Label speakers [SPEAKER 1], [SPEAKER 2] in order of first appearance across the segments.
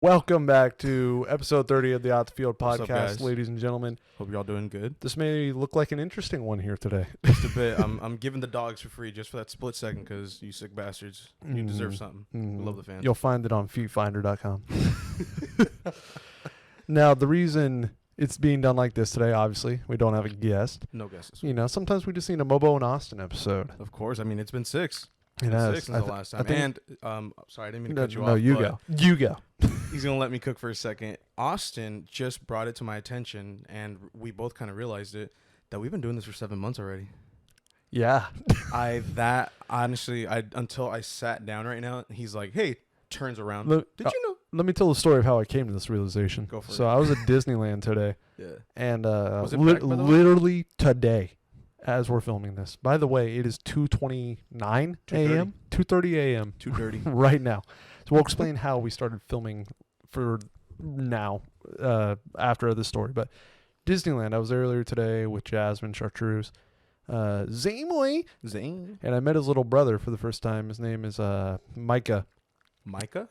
[SPEAKER 1] Welcome back to episode 30 of the Out the Field
[SPEAKER 2] What's up,
[SPEAKER 1] podcast,
[SPEAKER 2] guys?
[SPEAKER 1] ladies and gentlemen.
[SPEAKER 2] Hope y'all doing good.
[SPEAKER 1] This may look like an interesting one here today.
[SPEAKER 2] Just a bit. I'm giving the dogs for free just for that split second because you sick bastards. You deserve something. We love the fans.
[SPEAKER 1] You'll find it on feetfinder.com. Now, the reason it's being done like this today, obviously, we don't have a guest.
[SPEAKER 2] No guesses.
[SPEAKER 1] You know, sometimes we just need a Mobo and Austin episode.
[SPEAKER 2] Of course. I mean, it's been six.
[SPEAKER 1] It has.
[SPEAKER 2] Six since the last time. Sorry, I didn't mean to cut you off.
[SPEAKER 1] No, you go. You go.
[SPEAKER 2] He's going to let me cook for a second. Austin just brought it to my attention, and we both kind of realized it, that we've been doing this for 7 months already.
[SPEAKER 1] Yeah.
[SPEAKER 2] Until I sat down right now, he's like, hey, turns around. Did you know?
[SPEAKER 1] Let me tell the story of how I came to this realization.
[SPEAKER 2] Go for it.
[SPEAKER 1] So I was at Disneyland today.
[SPEAKER 2] Yeah.
[SPEAKER 1] And
[SPEAKER 2] Was it packed, by the way?
[SPEAKER 1] literally today, as we're filming this. By the way, it is 2:29 a.m. 2:30 a.m.
[SPEAKER 2] Too dirty.
[SPEAKER 1] right now. So we'll explain how we started filming for now after this story. But Disneyland, I was there earlier today with Jasmine Chartreuse, Zamoy,
[SPEAKER 2] Zane.
[SPEAKER 1] and I met his little brother for the first time. His name is Micah.
[SPEAKER 2] Micah?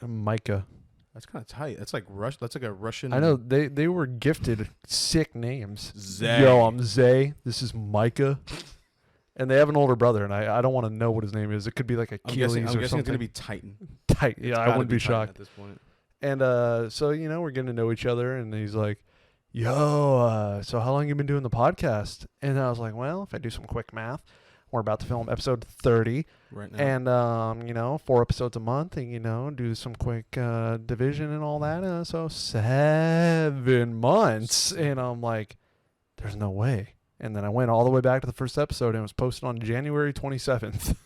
[SPEAKER 2] That's kind of tight. That's like That's like a Russian.
[SPEAKER 1] I know they were gifted sick names.
[SPEAKER 2] Zay.
[SPEAKER 1] Yo, I'm Zay. This is Micah. And they have an older brother, and I don't want to know what his name is. It could be like Achilles
[SPEAKER 2] I'm guessing
[SPEAKER 1] or something.
[SPEAKER 2] it's gonna be Titan.
[SPEAKER 1] Tight. Yeah,
[SPEAKER 2] It's
[SPEAKER 1] I
[SPEAKER 2] gotta
[SPEAKER 1] wouldn't be
[SPEAKER 2] Titan
[SPEAKER 1] shocked.
[SPEAKER 2] at this point.
[SPEAKER 1] And so we're getting to know each other, and he's like, "Yo, so how long you been doing the podcast?" And I was like, "Well, if I do some quick math, we're about to film episode 30,
[SPEAKER 2] Right now.
[SPEAKER 1] and 4 episodes a month, and do some quick division and all that. So 7 months." And I'm like, "There's no way." And then I went all the way back to the first episode, and it was posted on January 27th.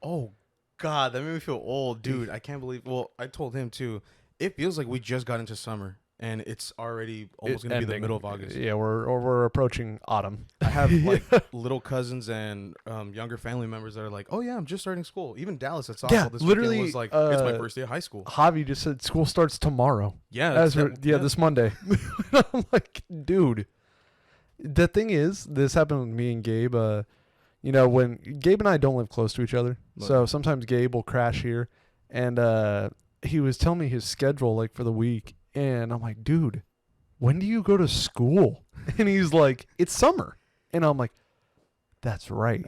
[SPEAKER 2] Oh God, that made me feel old, dude. I can't believe. Well, I told him too. It feels like we just got into summer, and it's already almost gonna be the middle of August.
[SPEAKER 1] Yeah, we're approaching autumn.
[SPEAKER 2] I have like little cousins and younger family members that are like, "Oh yeah, I'm just starting school." Even Dallas at softball
[SPEAKER 1] Yeah,
[SPEAKER 2] this
[SPEAKER 1] literally,
[SPEAKER 2] weekend was like, "It's my first day of high school."
[SPEAKER 1] Javi just said school starts tomorrow.
[SPEAKER 2] Yeah,
[SPEAKER 1] This Monday. I'm like, dude. The thing is, this happened with me and Gabe. When Gabe and I don't live close to each other, so sometimes Gabe will crash here, and he was telling me his schedule like for the week, and I'm like, dude, when do you go to school? And he's like, it's summer, and I'm like, that's right,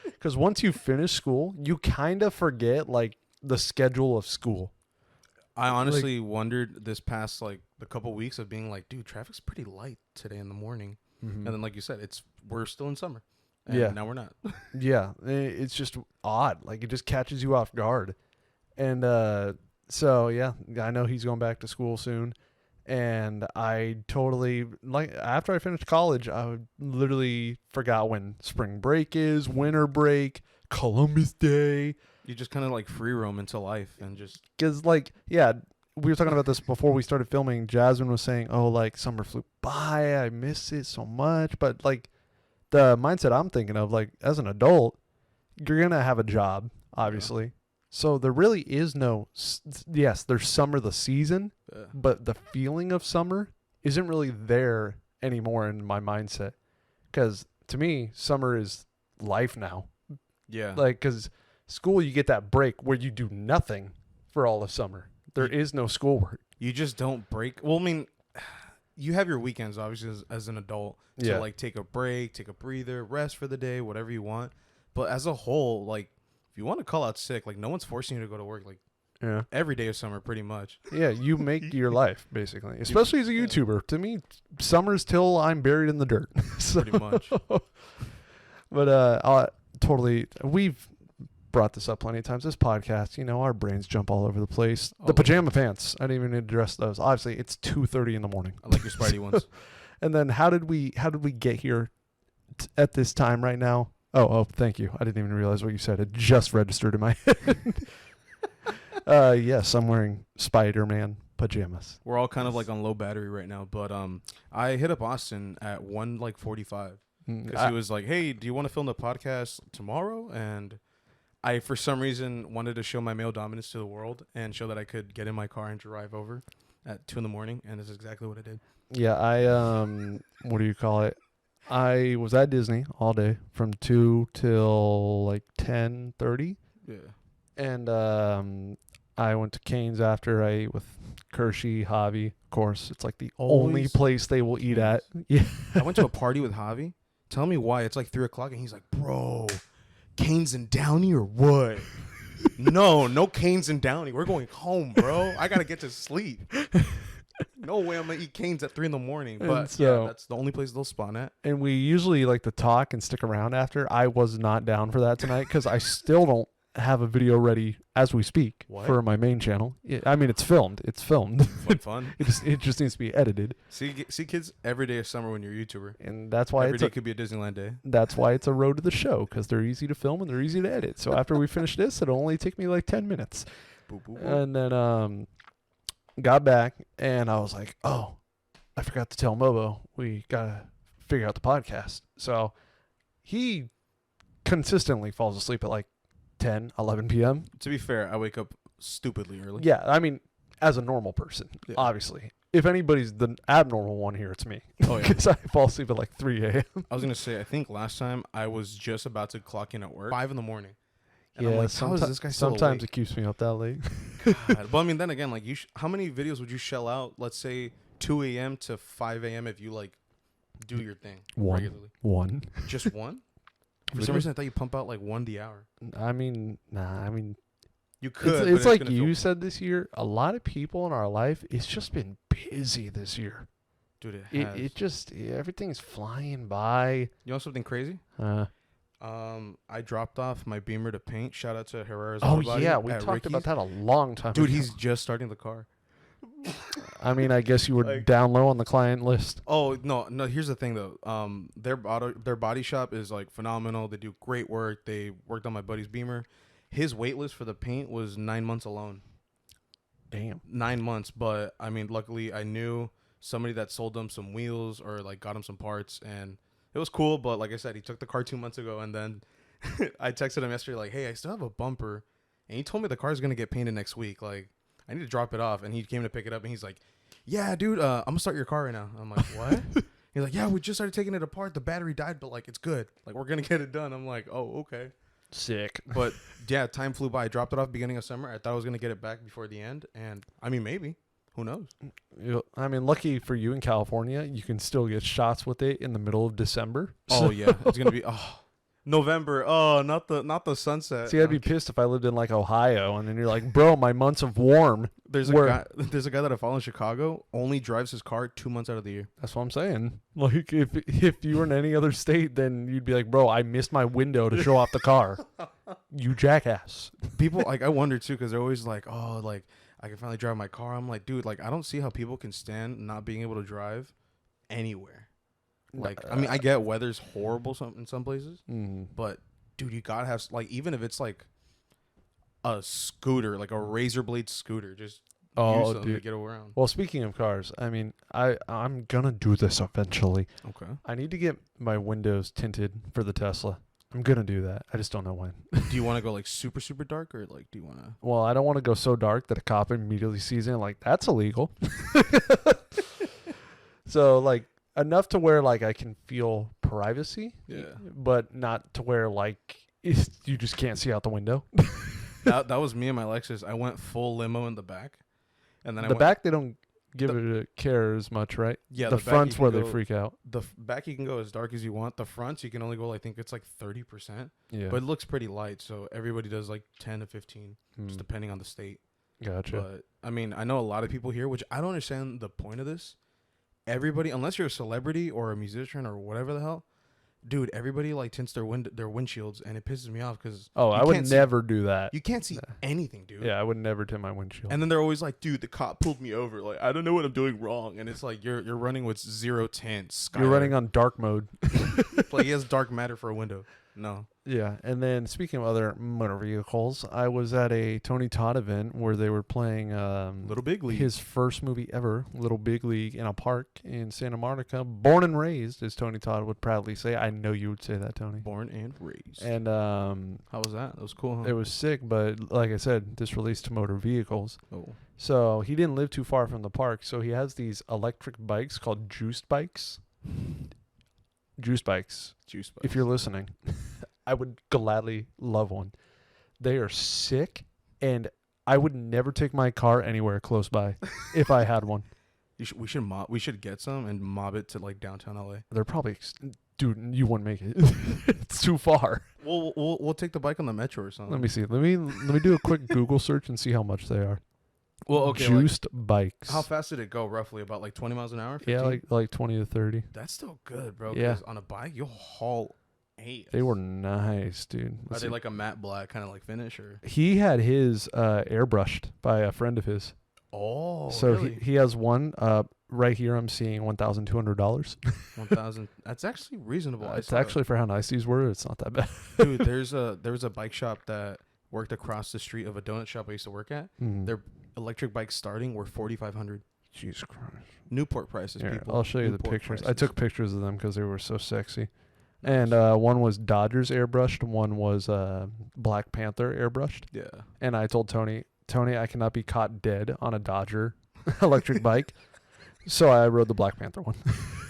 [SPEAKER 1] because once you finish school, you kind of forget like the schedule of school.
[SPEAKER 2] I honestly wondered this past like the couple weeks of being like, dude, traffic's pretty light today in the morning, and then like you said, we're still in summer, and now we're not.
[SPEAKER 1] Yeah, it's just odd. Like it just catches you off guard, and so yeah, I know he's going back to school soon, and I totally like after I finished college, I literally forgot when spring break is, winter break, Columbus Day.
[SPEAKER 2] You just kind of like free roam into life and just...
[SPEAKER 1] Because, we were talking about this before we started filming. Jasmine was saying, oh, like, summer flew by. I miss it so much. But, like, the mindset I'm thinking of, like, as an adult, you're going to have a job, obviously. Yeah. So there really is yes, there's summer the season, but the feeling of summer isn't really there anymore in my mindset. Because, to me, summer is life now.
[SPEAKER 2] Yeah.
[SPEAKER 1] Like, because... school, you get that break where you do nothing for all of summer. There is no schoolwork.
[SPEAKER 2] You just don't break. Well, I mean, you have your weekends, obviously, as an adult to, like, take a break, take a breather, rest for the day, whatever you want. But as a whole, like, if you want to call out sick, like, no one's forcing you to go to work, like, every day of summer, pretty much.
[SPEAKER 1] Yeah, you make your life, basically. Especially as a YouTuber. To me, summer's till I'm buried in the dirt.
[SPEAKER 2] Pretty much.
[SPEAKER 1] But we've brought this up plenty of times. This podcast, our brains jump all over the place. The pajama pants, I didn't even address those. Obviously, it's 2:30 in the morning.
[SPEAKER 2] I like your Spidey ones.
[SPEAKER 1] And then how did we get here at this time right now? Oh, thank you. I didn't even realize what you said. It just registered in my head. Yes, I'm wearing Spider-Man pajamas.
[SPEAKER 2] We're all kind of like on low battery right now, but I hit up Austin at 1:45 because he was like, "Hey, do you want to film the podcast tomorrow?" And I, for some reason, wanted to show my male dominance to the world and show that I could get in my car and drive over at 2 a.m, and this is exactly what I did.
[SPEAKER 1] Yeah, what do you call it? I was at Disney all day from 2 till like 10:30.
[SPEAKER 2] Yeah.
[SPEAKER 1] And I went to Cane's after I ate with Kershey, Javi, of course. It's like the only
[SPEAKER 2] Always
[SPEAKER 1] place they will eat at. Yeah.
[SPEAKER 2] I went to a party with Javi. Tell me why. It's like 3:00 and he's like, bro, Canes and Downey or what? No Canes and Downey. We're going home, bro. I got to get to sleep. No way I'm going to eat Canes at 3 a.m. But
[SPEAKER 1] so,
[SPEAKER 2] yeah, that's the only place they'll spawn at.
[SPEAKER 1] And we usually like to talk and stick around after. I was not down for that tonight because I still don't have a video ready as we speak for my main channel. I mean, it's filmed. It's filmed.
[SPEAKER 2] Fun.
[SPEAKER 1] It just needs to be edited.
[SPEAKER 2] See kids every day of summer when you're a YouTuber.
[SPEAKER 1] And that's why
[SPEAKER 2] every day could be a Disneyland day.
[SPEAKER 1] That's why it's a road to the show, because they're easy to film and they're easy to edit. So after we finish this, it'll only take me like 10 minutes.
[SPEAKER 2] Boop, boop, boop.
[SPEAKER 1] And then got back and I was like, oh, I forgot to tell Mobo we got to figure out the podcast. So he consistently falls asleep at like 10, 11 p.m.
[SPEAKER 2] To be fair, I wake up stupidly early.
[SPEAKER 1] Yeah, I mean, as a normal person, obviously. If anybody's the abnormal one here, it's me. Oh, yeah. Because I fall asleep at like 3 a.m.
[SPEAKER 2] I was going to say, I think last time I was just about to clock in at work, 5 a.m. And
[SPEAKER 1] yeah,
[SPEAKER 2] I'm like, how is this guy still
[SPEAKER 1] sometimes
[SPEAKER 2] awake?
[SPEAKER 1] It keeps me up that late.
[SPEAKER 2] God. But I mean, then again, like, how many videos would you shell out, let's say, 2 a.m. to 5 a.m. if you, like, do your thing regularly?
[SPEAKER 1] One.
[SPEAKER 2] Just one? For some reason, I thought you pump out, like, one the hour.
[SPEAKER 1] I mean, nah, I mean...
[SPEAKER 2] You could.
[SPEAKER 1] It's like you said this year, a lot of people in our life, it's just been busy this year.
[SPEAKER 2] Dude,
[SPEAKER 1] it just, everything's flying by.
[SPEAKER 2] You know something crazy? I dropped off my Beamer to paint. Shout out to Herrera's.
[SPEAKER 1] Oh, yeah, we talked about that a long time ago.
[SPEAKER 2] Dude, he's just starting the car.
[SPEAKER 1] I mean, I guess you were like, down low on the client list.
[SPEAKER 2] Oh, no. Here's the thing, though. Their body shop is, like, phenomenal. They do great work. They worked on my buddy's Beamer. His wait list for the paint was 9 months alone.
[SPEAKER 1] Damn.
[SPEAKER 2] 9 months. But, I mean, luckily, I knew somebody that sold them some wheels or, like, got him some parts. And it was cool. But, like I said, he took the car 2 months ago. And then I texted him yesterday, like, hey, I still have a bumper. And he told me the car's going to get painted next week. Like, I need to drop it off. And he came to pick it up. And he's like, yeah, dude, I'm going to start your car right now. I'm like, what? He's like, yeah, we just started taking it apart. The battery died, but, like, it's good. Like, we're going to get it done. I'm like, oh, okay.
[SPEAKER 1] Sick.
[SPEAKER 2] But, yeah, time flew by. I dropped it off beginning of summer. I thought I was going to get it back before the end. And, I mean, maybe. Who knows?
[SPEAKER 1] I mean, lucky for you in California, you can still get shots with it in the middle of December.
[SPEAKER 2] Oh, yeah. It's going to be... November. Oh, not the sunset.
[SPEAKER 1] See, I'd be pissed if I lived in like Ohio and then you're like, bro, my months of warm.
[SPEAKER 2] There's a guy that I follow in Chicago, only drives his car 2 months out of the year.
[SPEAKER 1] That's what I'm saying. Like if you were in any other state, then you'd be like, bro, I missed my window to show off the car. You jackass.
[SPEAKER 2] People, like, I wonder too, because they're always like, oh, like, I can finally drive my car. I'm like, dude, like, I don't see how people can stand not being able to drive anywhere. Like, I mean, I get weather's horrible in some places, but dude, you gotta have, like, even if it's like a scooter, like a razor blade scooter, just use something to get around.
[SPEAKER 1] Well, speaking of cars, I mean, I'm gonna do this eventually.
[SPEAKER 2] Okay.
[SPEAKER 1] I need to get my windows tinted for the Tesla. I'm gonna do that. I just don't know when.
[SPEAKER 2] Do you want to go like super, super dark, or like do you want to?
[SPEAKER 1] Well, I don't want to go so dark that a cop immediately sees it and like, that's illegal. So like, enough to where like I can feel privacy, but not to where like you just can't see out the window.
[SPEAKER 2] that was me and my Lexus. I went full limo in the back, and then
[SPEAKER 1] back they don't give it a care as much, right?
[SPEAKER 2] Yeah,
[SPEAKER 1] the front's where they freak out.
[SPEAKER 2] The back you can go as dark as you want. The fronts you can only go, I think it's like 30%.
[SPEAKER 1] Yeah,
[SPEAKER 2] but it looks pretty light, so everybody does like 10 to 15, just depending on the state.
[SPEAKER 1] Gotcha.
[SPEAKER 2] But I mean, I know a lot of people here, which I don't understand the point of this. Everybody, unless you're a celebrity or a musician or whatever the hell, dude, everybody like tints their windshields, and it pisses me off because
[SPEAKER 1] I would never do that.
[SPEAKER 2] You can't see anything, dude.
[SPEAKER 1] Yeah, I would never tint my windshield.
[SPEAKER 2] And then they're always like, dude, the cop pulled me over. Like, I don't know what I'm doing wrong. And it's like you're running with 0 tints.
[SPEAKER 1] You're running on dark mode.
[SPEAKER 2] Like, he has dark matter for a window. No.
[SPEAKER 1] Yeah, and then speaking of other motor vehicles, I was at a Tony Todd event where they were playing
[SPEAKER 2] Little Big League,
[SPEAKER 1] his first movie ever, Little Big League, in a park in Santa Monica. Born and raised, as Tony Todd would proudly say. I know you would say that, Tony.
[SPEAKER 2] Born and raised.
[SPEAKER 1] And
[SPEAKER 2] how was that? That was cool, huh?
[SPEAKER 1] It was sick, but like I said, this released to motor vehicles.
[SPEAKER 2] Oh.
[SPEAKER 1] So he didn't live too far from the park, so he has these electric bikes called juiced bikes. Juice bikes. If you're listening, I would gladly love one. They are sick, and I would never take my car anywhere close by if I had one.
[SPEAKER 2] We should get some and mob it to like downtown LA.
[SPEAKER 1] They're probably, dude, you wouldn't make it. It's too far.
[SPEAKER 2] We'll take the bike on the metro or something.
[SPEAKER 1] Let me see. Let me do a quick Google search and see how much they are.
[SPEAKER 2] Well, okay.
[SPEAKER 1] Juiced bikes.
[SPEAKER 2] How fast did it go roughly? About like 20 miles an hour? 15?
[SPEAKER 1] Yeah, like 20 to 30.
[SPEAKER 2] That's still good, bro.
[SPEAKER 1] Yeah.
[SPEAKER 2] On a bike, you'll haul 8.
[SPEAKER 1] They were nice, dude.
[SPEAKER 2] Are they like a matte black kind of like finish or?
[SPEAKER 1] He had his airbrushed by a friend of his.
[SPEAKER 2] Oh,
[SPEAKER 1] so
[SPEAKER 2] really?
[SPEAKER 1] he has one right here. I'm seeing $1,200.
[SPEAKER 2] 1,000. That's actually reasonable.
[SPEAKER 1] It's actually for how nice these were. It's not that bad.
[SPEAKER 2] Dude, there was a bike shop that worked across the street of a donut shop I used to work at. Their electric bikes starting were $4,500.
[SPEAKER 1] Jesus Christ.
[SPEAKER 2] Newport prices,
[SPEAKER 1] Here,
[SPEAKER 2] people.
[SPEAKER 1] I'll show you
[SPEAKER 2] Newport
[SPEAKER 1] the pictures. I
[SPEAKER 2] prices.
[SPEAKER 1] took pictures of them because they were so sexy. And one was Dodgers airbrushed. One was Black Panther airbrushed.
[SPEAKER 2] Yeah.
[SPEAKER 1] And I told Tony, I cannot be caught dead on a Dodger electric bike. So I rode the Black Panther one.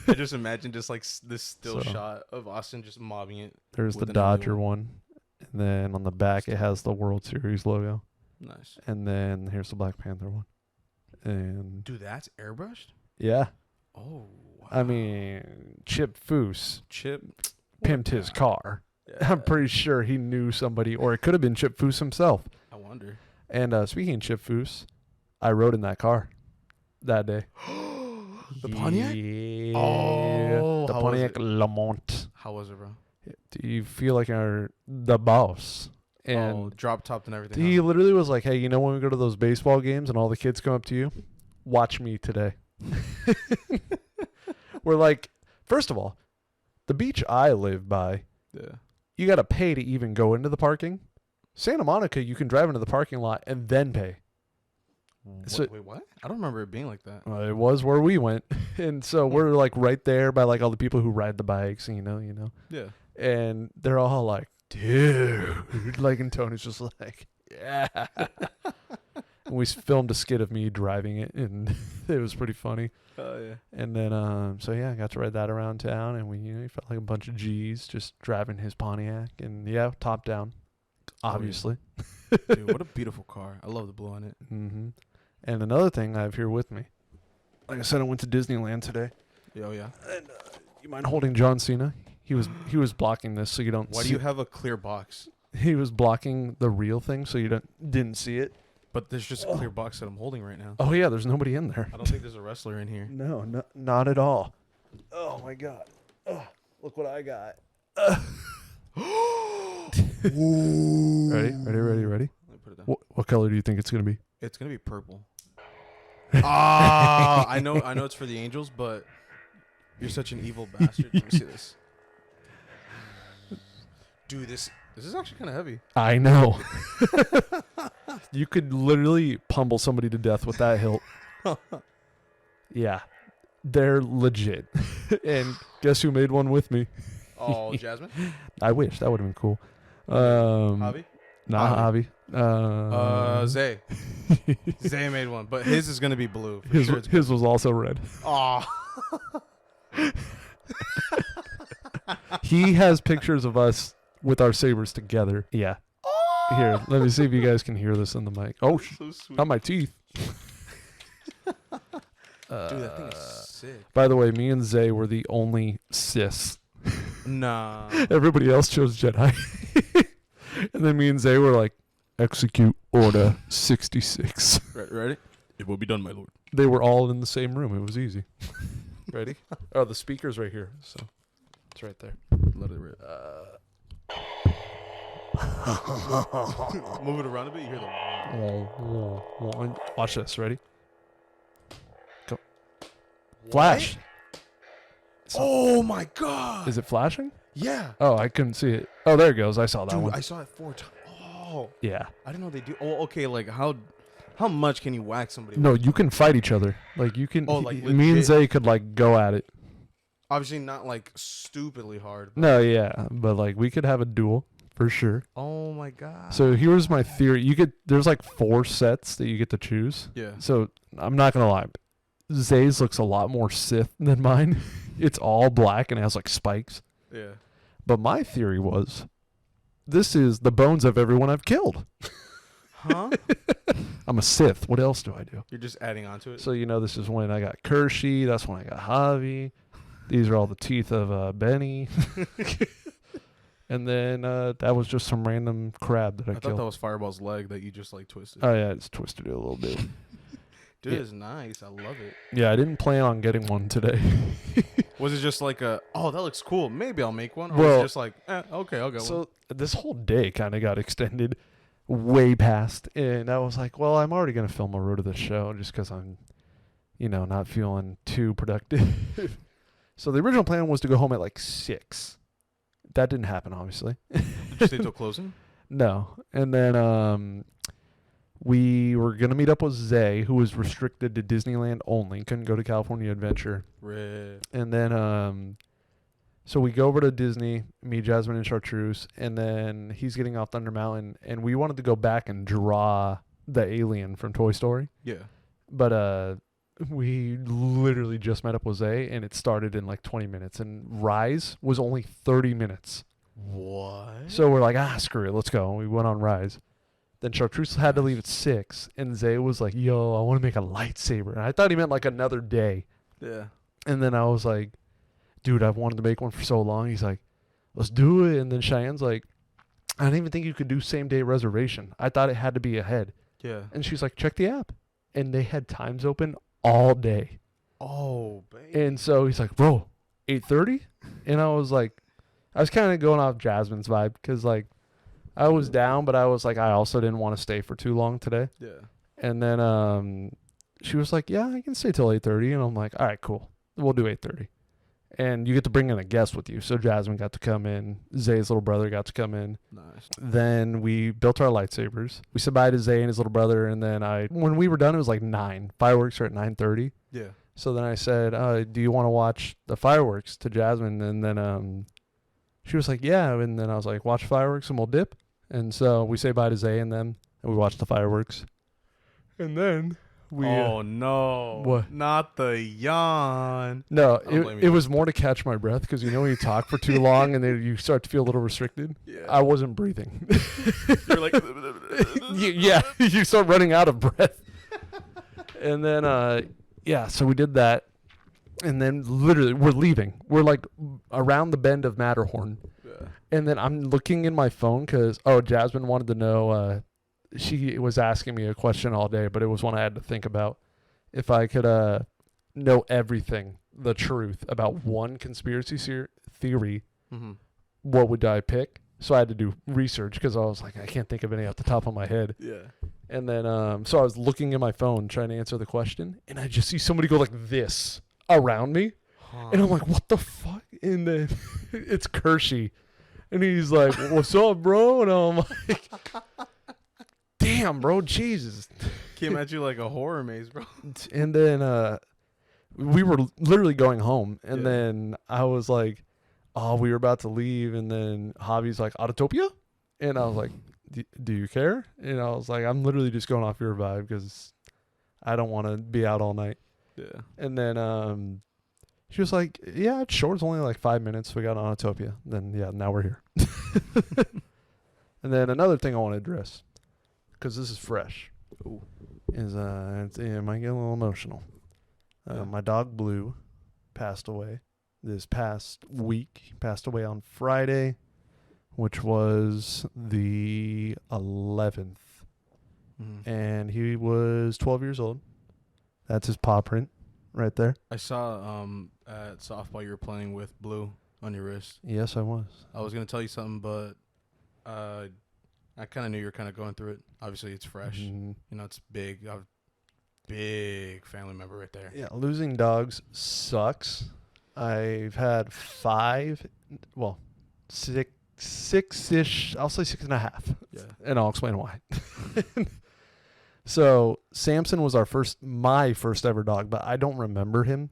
[SPEAKER 2] I just imagine just like this still
[SPEAKER 1] So-
[SPEAKER 2] shot of Austin just mobbing it.
[SPEAKER 1] There's the
[SPEAKER 2] with an early
[SPEAKER 1] Dodger one. And then on the back, it has the World Series logo.
[SPEAKER 2] Nice.
[SPEAKER 1] And then here's the Black Panther one. And
[SPEAKER 2] Dude, that's airbrushed?
[SPEAKER 1] yeah,
[SPEAKER 2] Oh, wow.
[SPEAKER 1] I mean, Chip Foose
[SPEAKER 2] Chip
[SPEAKER 1] pimped his car.
[SPEAKER 2] Yeah.
[SPEAKER 1] I'm pretty sure he knew somebody, or it could have been Chip Foose himself.
[SPEAKER 2] I wonder.
[SPEAKER 1] And speaking of Chip Foose, I rode in that car that day.
[SPEAKER 2] The Pontiac?
[SPEAKER 1] Yeah.
[SPEAKER 2] Oh,
[SPEAKER 1] the
[SPEAKER 2] how was
[SPEAKER 1] Pontiac
[SPEAKER 2] it?
[SPEAKER 1] Lamont.
[SPEAKER 2] How was it, bro?
[SPEAKER 1] Do you feel like you're the boss? And
[SPEAKER 2] drop topped and everything.
[SPEAKER 1] he literally was like, hey, you know when we go to those baseball games and all the kids come up to you? Watch me today. We're like, first of all, the beach I live by,
[SPEAKER 2] Yeah.
[SPEAKER 1] you got to pay to even go into the parking. Santa Monica, you can drive into the parking lot and then pay. So-
[SPEAKER 2] Wait, what? I don't remember it being like that.
[SPEAKER 1] It was where we went. And so we're like right there by like all the people who ride the bikes, you know.
[SPEAKER 2] Yeah.
[SPEAKER 1] And they're all like, dude. Like, and Tony's just like, yeah. And we filmed a skit of me driving it, and it was pretty funny.
[SPEAKER 2] Oh, yeah.
[SPEAKER 1] And then, so yeah, I got to ride that around town, and we felt like a bunch of G's just driving his Pontiac, and yeah, top down, obviously.
[SPEAKER 2] Dude, what a beautiful car. I love the blue on it.
[SPEAKER 1] Mm-hmm. And another thing I have here with me, like I said, I went to Disneyland today.
[SPEAKER 2] Oh, yeah.
[SPEAKER 1] And you mind holding John Cena? He was blocking this so you don't.
[SPEAKER 2] Why do you have a clear box?
[SPEAKER 1] He was blocking the real thing so you didn't see it.
[SPEAKER 2] But there's just a clear box that I'm holding right now.
[SPEAKER 1] Oh yeah, there's nobody in there.
[SPEAKER 2] I don't think there's a wrestler in here.
[SPEAKER 1] No, not at all. Oh my god. Look what I got. Ready?
[SPEAKER 2] Let me put it down.
[SPEAKER 1] What color do you think it's gonna be?
[SPEAKER 2] It's gonna be purple. I know it's for the Angels, but you're such an evil bastard. Let me see this. Dude, this is actually kind of heavy.
[SPEAKER 1] I know. You could literally pummel somebody to death with that hilt. Yeah, they're legit. And guess who made one with me?
[SPEAKER 2] Oh, Jasmine?
[SPEAKER 1] I wish that would have been cool.
[SPEAKER 2] Javi?
[SPEAKER 1] Nah, Javi.
[SPEAKER 2] Zay. Zay made one, but his is gonna be blue.
[SPEAKER 1] His was also red.
[SPEAKER 2] Oh.
[SPEAKER 1] He has pictures of us with our sabers together. Yeah. Here, let me see if you guys can hear this in the mic. Oh,
[SPEAKER 2] so sweet.
[SPEAKER 1] not my teeth.
[SPEAKER 2] Dude, that thing is sick.
[SPEAKER 1] By the way, me and Zay were the only cis.
[SPEAKER 2] Nah.
[SPEAKER 1] Everybody else chose Jedi. And then me and Zay were like, execute order 66.
[SPEAKER 2] Ready? It will be done, my lord.
[SPEAKER 1] They were all in the same room. It was easy. Ready? Oh, the speaker's right here. So it's right there.
[SPEAKER 2] Let it rip. Move it around a bit. You hear the.
[SPEAKER 1] Watch this. Ready? Go. Flash.
[SPEAKER 2] Oh my god!
[SPEAKER 1] Is it flashing?
[SPEAKER 2] Yeah.
[SPEAKER 1] Oh, I couldn't see it. Oh, there it goes. I saw that
[SPEAKER 2] Dude,
[SPEAKER 1] one.
[SPEAKER 2] I saw it 4 times. Oh.
[SPEAKER 1] Yeah.
[SPEAKER 2] I didn't know they do. Oh, okay. Like how much can you whack somebody?
[SPEAKER 1] No,
[SPEAKER 2] with?
[SPEAKER 1] you can fight each other. Like you can.
[SPEAKER 2] Oh, like
[SPEAKER 1] me and
[SPEAKER 2] legit?
[SPEAKER 1] Zay could like go at it.
[SPEAKER 2] Obviously not like stupidly hard. But
[SPEAKER 1] No, yeah, but like we could have a duel for sure.
[SPEAKER 2] oh my god.
[SPEAKER 1] So here's my theory. There's like 4 sets that you get to choose.
[SPEAKER 2] Yeah.
[SPEAKER 1] So I'm not gonna lie, Zay's looks a lot more Sith than mine. It's all black and has like spikes.
[SPEAKER 2] Yeah.
[SPEAKER 1] But my theory was, this is the bones of everyone I've killed.
[SPEAKER 2] Huh?
[SPEAKER 1] I'm a Sith. What else do I do?
[SPEAKER 2] You're just adding on to it.
[SPEAKER 1] So, this is when I got Kershey. That's when I got Javi. These are all the teeth of Benny. And then that was just some random crab that I killed.
[SPEAKER 2] Thought that was Fireball's leg that you just like twisted.
[SPEAKER 1] Oh, yeah, I just twisted it a little bit.
[SPEAKER 2] Dude, it's nice. I love it.
[SPEAKER 1] Yeah, I didn't plan on getting one today.
[SPEAKER 2] Was it just like that looks cool. Maybe I'll make one. Or
[SPEAKER 1] Well,
[SPEAKER 2] was it just like, okay, I'll get one.
[SPEAKER 1] So this whole day kind of got extended way past. And I was like, well, I'm already going to film a road to the show just because I'm, not feeling too productive. So the original plan was to go home at like 6. That didn't happen, obviously.
[SPEAKER 2] Did you stay till closing?
[SPEAKER 1] No. And then we were going to meet up with Zay, who was restricted to Disneyland only. Couldn't go to California Adventure.
[SPEAKER 2] Rip.
[SPEAKER 1] And then, so we go over to Disney, me, Jasmine, and Chartreuse. And then he's getting off Thunder Mountain. And we wanted to go back and draw the alien from Toy Story.
[SPEAKER 2] Yeah.
[SPEAKER 1] But we literally just met up with Zay, and it started in like 20 minutes. And Rise was only 30 minutes.
[SPEAKER 2] What?
[SPEAKER 1] So we're like, screw it, let's go. And we went on Rise. Then Chartreuse had to leave at 6, and Zay was like, yo, I want to make a lightsaber. And I thought he meant like another day.
[SPEAKER 2] Yeah.
[SPEAKER 1] And then I was like, dude, I've wanted to make one for so long. He's like, let's do it. And then Cheyenne's like, I didn't even think you could do same-day reservation. I thought it had to be ahead.
[SPEAKER 2] Yeah.
[SPEAKER 1] And she's like, check the app. And they had times open all day.
[SPEAKER 2] Oh, baby.
[SPEAKER 1] And so he's like, bro, 8:30? And I was kind of going off Jasmine's vibe because, like, I was down, but I was like, I also didn't want to stay for too long today.
[SPEAKER 2] Yeah.
[SPEAKER 1] And then she was like, yeah, I can stay till 8:30. And I'm like, all right, cool. We'll do 8:30. And you get to bring in a guest with you. So Jasmine got to come in. Zay's little brother got to come in.
[SPEAKER 2] Nice.
[SPEAKER 1] Then we built our lightsabers. We said bye to Zay and his little brother. And then when we were done, it was like 9. Fireworks are at 9:30.
[SPEAKER 2] Yeah.
[SPEAKER 1] So then I said, do you want to watch the fireworks to Jasmine? And then she was like, yeah. And then I was like, watch fireworks and we'll dip. And so we say bye to Zay and them, and we watch the fireworks. And then we...
[SPEAKER 2] oh, no.
[SPEAKER 1] What?
[SPEAKER 2] Not the yawn.
[SPEAKER 1] No, it was more to catch my breath because when you talk for too long and then you start to feel a little restricted.
[SPEAKER 2] Yeah.
[SPEAKER 1] I wasn't breathing.
[SPEAKER 2] You're like...
[SPEAKER 1] yeah, you start running out of breath. And then, so we did that. And then literally we're leaving. We're like around the bend of Matterhorn.
[SPEAKER 2] Yeah.
[SPEAKER 1] And then I'm looking in my phone because, Jasmine wanted to know, she was asking me a question all day, but it was one I had to think about. If I could know everything, the truth about one conspiracy theory, what would I pick? So I had to do research because I was like, I can't think of any off the top of my head.
[SPEAKER 2] Yeah.
[SPEAKER 1] And then, so I was looking at my phone trying to answer the question, and I just see somebody go like this around me. And I'm like, what the fuck? And then it's Kershey. And he's like, what's up, bro? And I'm like, damn, bro, Jesus.
[SPEAKER 2] Came at you like a horror maze, bro.
[SPEAKER 1] And then we were literally going home. And then I was like, we were about to leave. And then Javi's like, Autotopia? And I was like, do you care? And I was like, I'm literally just going off your vibe because I don't want to be out all night.
[SPEAKER 2] Yeah.
[SPEAKER 1] And then she was like, yeah, it's short. It's only like 5 minutes. We got on Autotopia. Then, now we're here. And then another thing I want to address, because this is fresh, is it might get a little emotional. My dog Blue passed away this past week. He passed away on Friday, which was the 11th. And he was 12 years old. That's his paw print right there.
[SPEAKER 2] I saw at softball you were playing with Blue on your wrist.
[SPEAKER 1] Yes, I was.
[SPEAKER 2] I was going to tell you something, but I kind of knew you were kind of going through it. Obviously, it's fresh. It's big. I have a big family member right there.
[SPEAKER 1] Yeah, losing dogs sucks. I've had 6-ish, I'll say 6.5. Yeah. And I'll explain why. So Samson was my first ever dog, but I don't remember him.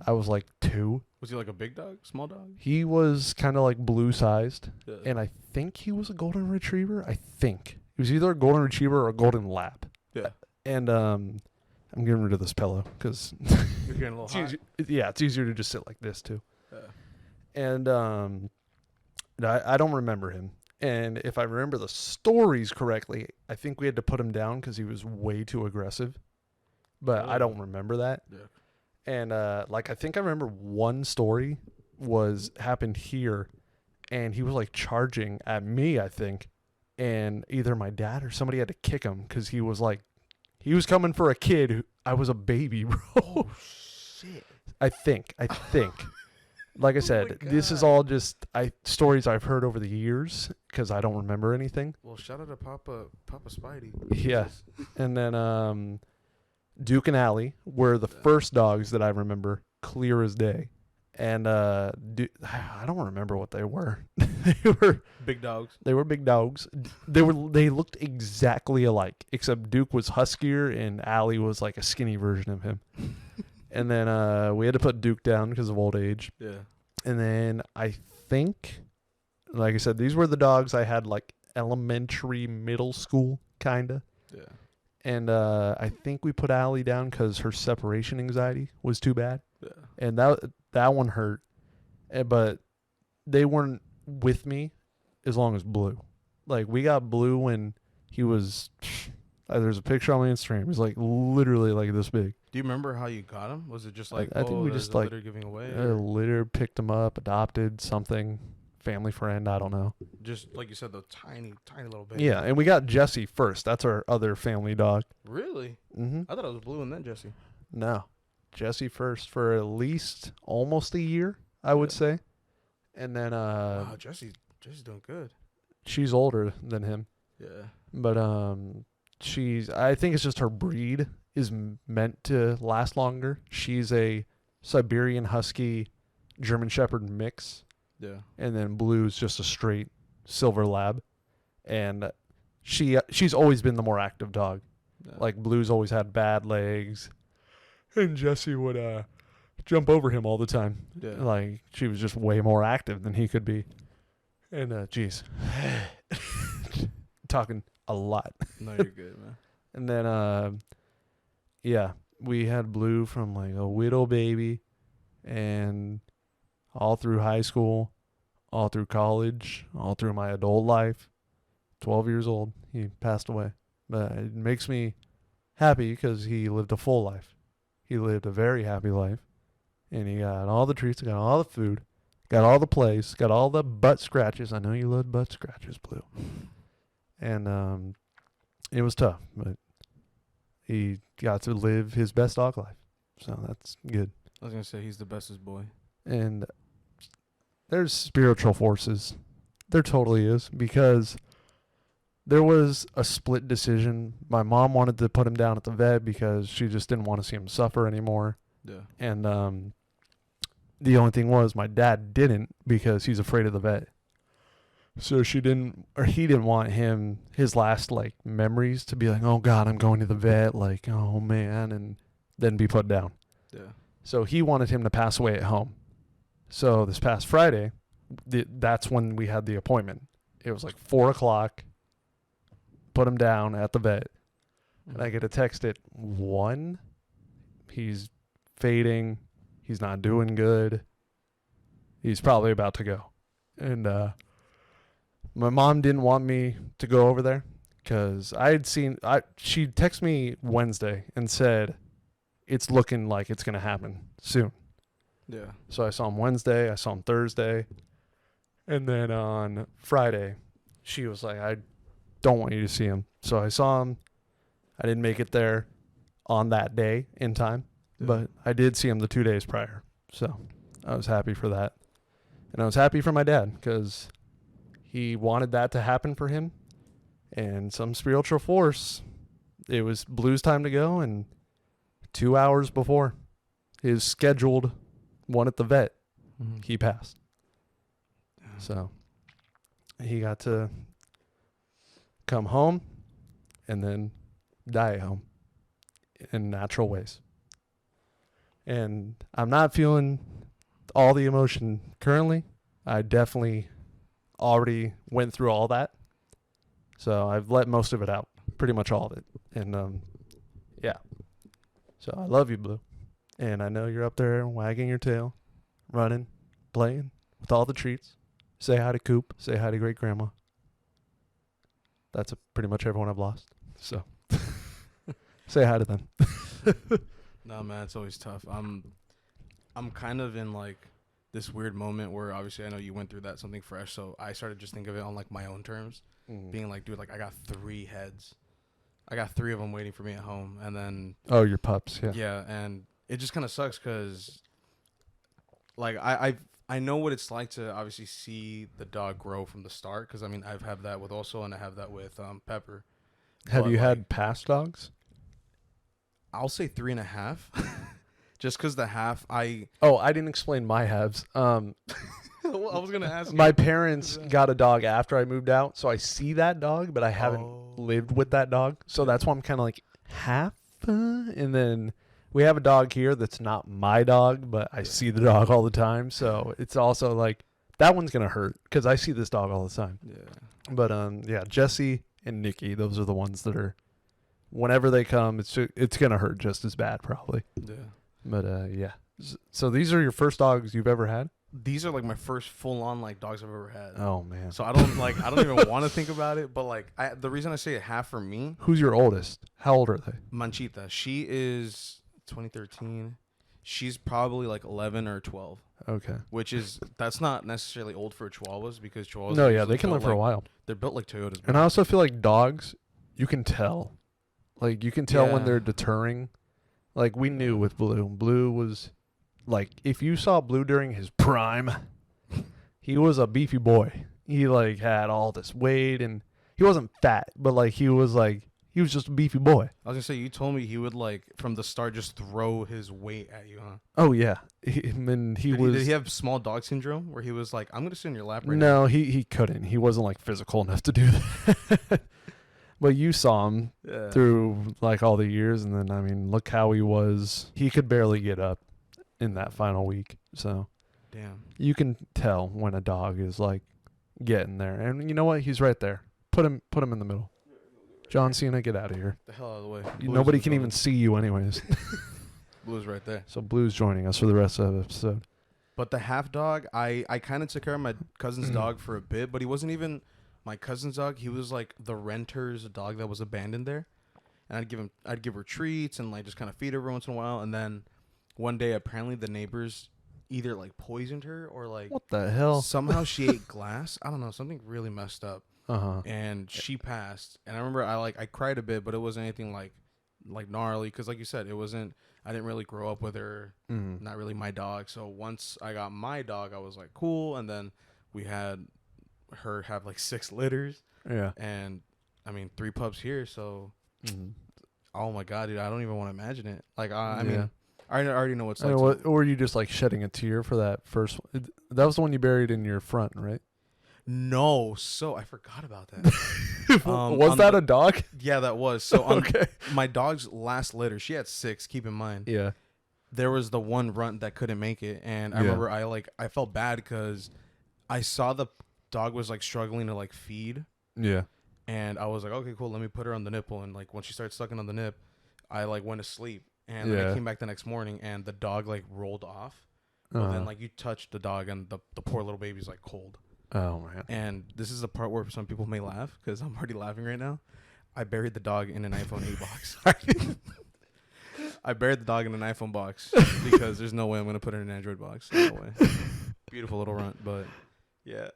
[SPEAKER 1] I was like 2.
[SPEAKER 2] Was he like a big dog, small dog?
[SPEAKER 1] He was kind of like blue sized, and I think he was a golden retriever. I think he was either a golden retriever or a golden lab.
[SPEAKER 2] Yeah.
[SPEAKER 1] And I'm getting rid of this pillow because
[SPEAKER 2] you're getting a little hot.
[SPEAKER 1] It's easier to just sit like this too.
[SPEAKER 2] Yeah.
[SPEAKER 1] And I don't remember him. And if I remember the stories correctly, I think we had to put him down because he was way too aggressive. But I don't remember that.
[SPEAKER 2] Yeah.
[SPEAKER 1] And like I think I remember one story happened here, and he was like charging at me, I think, and either my dad or somebody had to kick him because he was coming for a kid. I was a baby, bro.
[SPEAKER 2] Oh shit!
[SPEAKER 1] I think. Like I said, this is all just stories I've heard over the years because I don't remember anything.
[SPEAKER 2] Well, shout out to Papa Spidey.
[SPEAKER 1] Yeah, and then Duke and Allie were the first dogs that I remember clear as day. And I don't remember what they were. They were
[SPEAKER 2] big dogs.
[SPEAKER 1] They were big dogs. They looked exactly alike, except Duke was huskier and Allie was like a skinny version of him. And then we had to put Duke down because of old age.
[SPEAKER 2] Yeah.
[SPEAKER 1] And then I think, like I said, these were the dogs I had like elementary, middle school, kinda.
[SPEAKER 2] Yeah.
[SPEAKER 1] And I think we put Allie down because her separation anxiety was too bad.
[SPEAKER 2] Yeah.
[SPEAKER 1] And that one hurt. But they weren't with me as long as Blue. Like, we got Blue when he was... there's a picture on my Instagram. He was like literally like this big.
[SPEAKER 2] Do you remember how you got him? Was it just like,
[SPEAKER 1] I think we just like
[SPEAKER 2] litter giving away?
[SPEAKER 1] Litter, picked him up, adopted, something, family friend, I don't know.
[SPEAKER 2] Just like you said, the tiny little baby.
[SPEAKER 1] Yeah, and we got Jesse first. That's our other family dog.
[SPEAKER 2] Really?
[SPEAKER 1] Mm-hmm.
[SPEAKER 2] I thought it was Blue and then Jesse.
[SPEAKER 1] No, Jesse first for at least almost a year, I would say. And then
[SPEAKER 2] wow, Jesse's doing good.
[SPEAKER 1] She's older than him.
[SPEAKER 2] Yeah.
[SPEAKER 1] But I think it's just her breed is meant to last longer. She's a Siberian Husky German Shepherd mix.
[SPEAKER 2] Yeah.
[SPEAKER 1] And then Blue's just a straight silver lab. And she's always been the more active dog. Yeah. Like, Blue's always had bad legs. And Jesse would jump over him all the time. Yeah. Like, she was just way more active than he could be. And geez. Talking a lot.
[SPEAKER 2] No, you're good, man.
[SPEAKER 1] And then yeah, we had Blue from like a widow baby and all through high school, all through college, all through my adult life. 12 years old, he passed away. But it makes me happy because he lived a full life. He lived a very happy life. And he got all the treats, got all the food, got all the plays, got all the butt scratches. I know you love butt scratches, Blue. And it was tough, but he got to live his best dog life. So that's good.
[SPEAKER 2] I was going to say he's the bestest boy.
[SPEAKER 1] And there's spiritual forces. There totally is, because there was a split decision. My mom wanted to put him down at the vet because she just didn't want to see him suffer anymore.
[SPEAKER 2] Yeah.
[SPEAKER 1] And the only thing was my dad didn't because he's afraid of the vet. So he didn't want his last like memories to be like, oh God, I'm going to the vet, like, oh man, and then be put down.
[SPEAKER 2] Yeah.
[SPEAKER 1] So he wanted him to pass away at home. So this past Friday, that's when we had the appointment. It was like 4:00. Put him down at the vet. And I get a text at 1. He's fading. He's not doing good. He's probably about to go. And my mom didn't want me to go over there because she texted me Wednesday and said, it's looking like it's going to happen soon.
[SPEAKER 2] Yeah.
[SPEAKER 1] So I saw him Wednesday. I saw him Thursday. And then on Friday, she was like, I don't want you to see him. So I saw him. I didn't make it there on that day in time, but I did see him the 2 days prior. So I was happy for that. And I was happy for my dad because he wanted that to happen for him. And some spiritual force, it was Blue's time to go. And 2 hours before his scheduled one at the vet, he passed. So he got to come home and then die at home in natural ways. And I'm not feeling all the emotion currently. I definitely already went through all that. So I've let most of it out, pretty much all of it. And yeah. So I love you, Blue. And I know you're up there wagging your tail, running, playing with all the treats. Say hi to Coop. Say hi to great grandma. That's pretty much everyone I've lost. So say hi to them.
[SPEAKER 2] No, man, it's always tough. I'm kind of in like this weird moment where obviously I know you went through that, something fresh, so I started just think of it on like my own terms, being like, dude, like I got 3 heads. I got 3 of them waiting for me at home, and then
[SPEAKER 1] your pups, yeah.
[SPEAKER 2] Yeah, and it just kind of sucks because like I know what it's like to obviously see the dog grow from the start, because I mean I've had that with Oso and I have that with Pepper.
[SPEAKER 1] Have
[SPEAKER 2] But,
[SPEAKER 1] you
[SPEAKER 2] like,
[SPEAKER 1] had past dogs?
[SPEAKER 2] I'll say 3.5. Just because the half I
[SPEAKER 1] didn't explain my halves.
[SPEAKER 2] well, I was gonna ask.
[SPEAKER 1] My parents got a dog after I moved out, so I see that dog, but I haven't lived with that dog. So that's why I'm kind of like half. And then we have a dog here that's not my dog, but I see the dog all the time. So it's also like that one's gonna hurt because I see this dog all the time.
[SPEAKER 2] Yeah.
[SPEAKER 1] But yeah, Jesse and Nikki, those are the ones that are. Whenever they come, it's gonna hurt just as bad probably.
[SPEAKER 2] Yeah.
[SPEAKER 1] But yeah. So these are your first dogs you've ever had?
[SPEAKER 2] These are like my first full-on like dogs I've ever had.
[SPEAKER 1] Oh man.
[SPEAKER 2] So I don't even want to think about it. But like the reason I say a half for me.
[SPEAKER 1] Who's your oldest? How old are they?
[SPEAKER 2] Manchita. She is 2013. She's probably like 11 or 12.
[SPEAKER 1] Okay.
[SPEAKER 2] That's not necessarily old for Chihuahuas, because Chihuahuas.
[SPEAKER 1] No, yeah, they can live for a while.
[SPEAKER 2] They're built like Toyotas.
[SPEAKER 1] And I also feel like dogs, you can tell. Like you can tell when
[SPEAKER 2] Yeah.
[SPEAKER 1] they're deterring. Like we knew with Blue. Blue was like, if you saw Blue during his prime, he was a beefy boy. He like had all this weight, and he wasn't fat, but like he was just a beefy boy.
[SPEAKER 2] I was gonna say, you told me he would like from the start just throw his weight at you, huh?
[SPEAKER 1] Oh yeah, did
[SPEAKER 2] he have small dog syndrome where he was like, I'm gonna sit in your lap right
[SPEAKER 1] now?
[SPEAKER 2] now?
[SPEAKER 1] No, he couldn't. He wasn't like physical enough to do that. But you saw him through like all the years, and then I mean, look how he was. He could barely get up in that final week. So
[SPEAKER 2] damn,
[SPEAKER 1] you can tell when a dog is like getting there. And you know what? He's right there. Put him in the middle. John Cena, get out of here.
[SPEAKER 2] the hell out of the way.
[SPEAKER 1] Nobody can even see you anyways.
[SPEAKER 2] Blue's right there.
[SPEAKER 1] So Blue's joining us for the rest of the episode.
[SPEAKER 2] But the half dog, I kind of took care of my cousin's dog for a bit, but he wasn't even my cousin's dog. He was like the renter's dog that was abandoned there. And I'd give her treats and like just kind of feed her every once in a while. And then one day, apparently the neighbors either like poisoned her or like,
[SPEAKER 1] what the hell?
[SPEAKER 2] Somehow she ate glass. I don't know, something really messed up. And she passed. And I remember I cried a bit, but it wasn't anything like gnarly, because like you said, I didn't really grow up with her. Not really my dog. So once I got my dog, I was like, cool. And then we had her have like 6 litters.
[SPEAKER 1] Yeah.
[SPEAKER 2] And I mean, 3 pups here. So oh my God, dude, I don't even want to imagine it. Like I mean, I already know what's like.
[SPEAKER 1] Or were you just like shedding a tear for that first one? That was the one you buried in your front, right?
[SPEAKER 2] No, so I forgot about that.
[SPEAKER 1] Was that a dog?
[SPEAKER 2] Yeah, that was. So on
[SPEAKER 1] okay.
[SPEAKER 2] My dog's last litter, she had 6, keep in mind.
[SPEAKER 1] Yeah.
[SPEAKER 2] There was the one runt that couldn't make it, and I remember I felt bad because I saw the dog was like struggling to like feed.
[SPEAKER 1] Yeah.
[SPEAKER 2] And I was like, okay, cool, let me put her on the nipple. And like when she started sucking on the nip, I like went to sleep. And then I came back the next morning and the dog like rolled off. But then like you touched the dog and the poor little baby's like cold.
[SPEAKER 1] Oh man.
[SPEAKER 2] And this is the part where some people may laugh, because I'm already laughing right now. I buried the dog in an iPhone 8 box. I buried the dog in an iPhone box because there's no way I'm going to put it in an Android box. No way. Beautiful little runt, but yeah.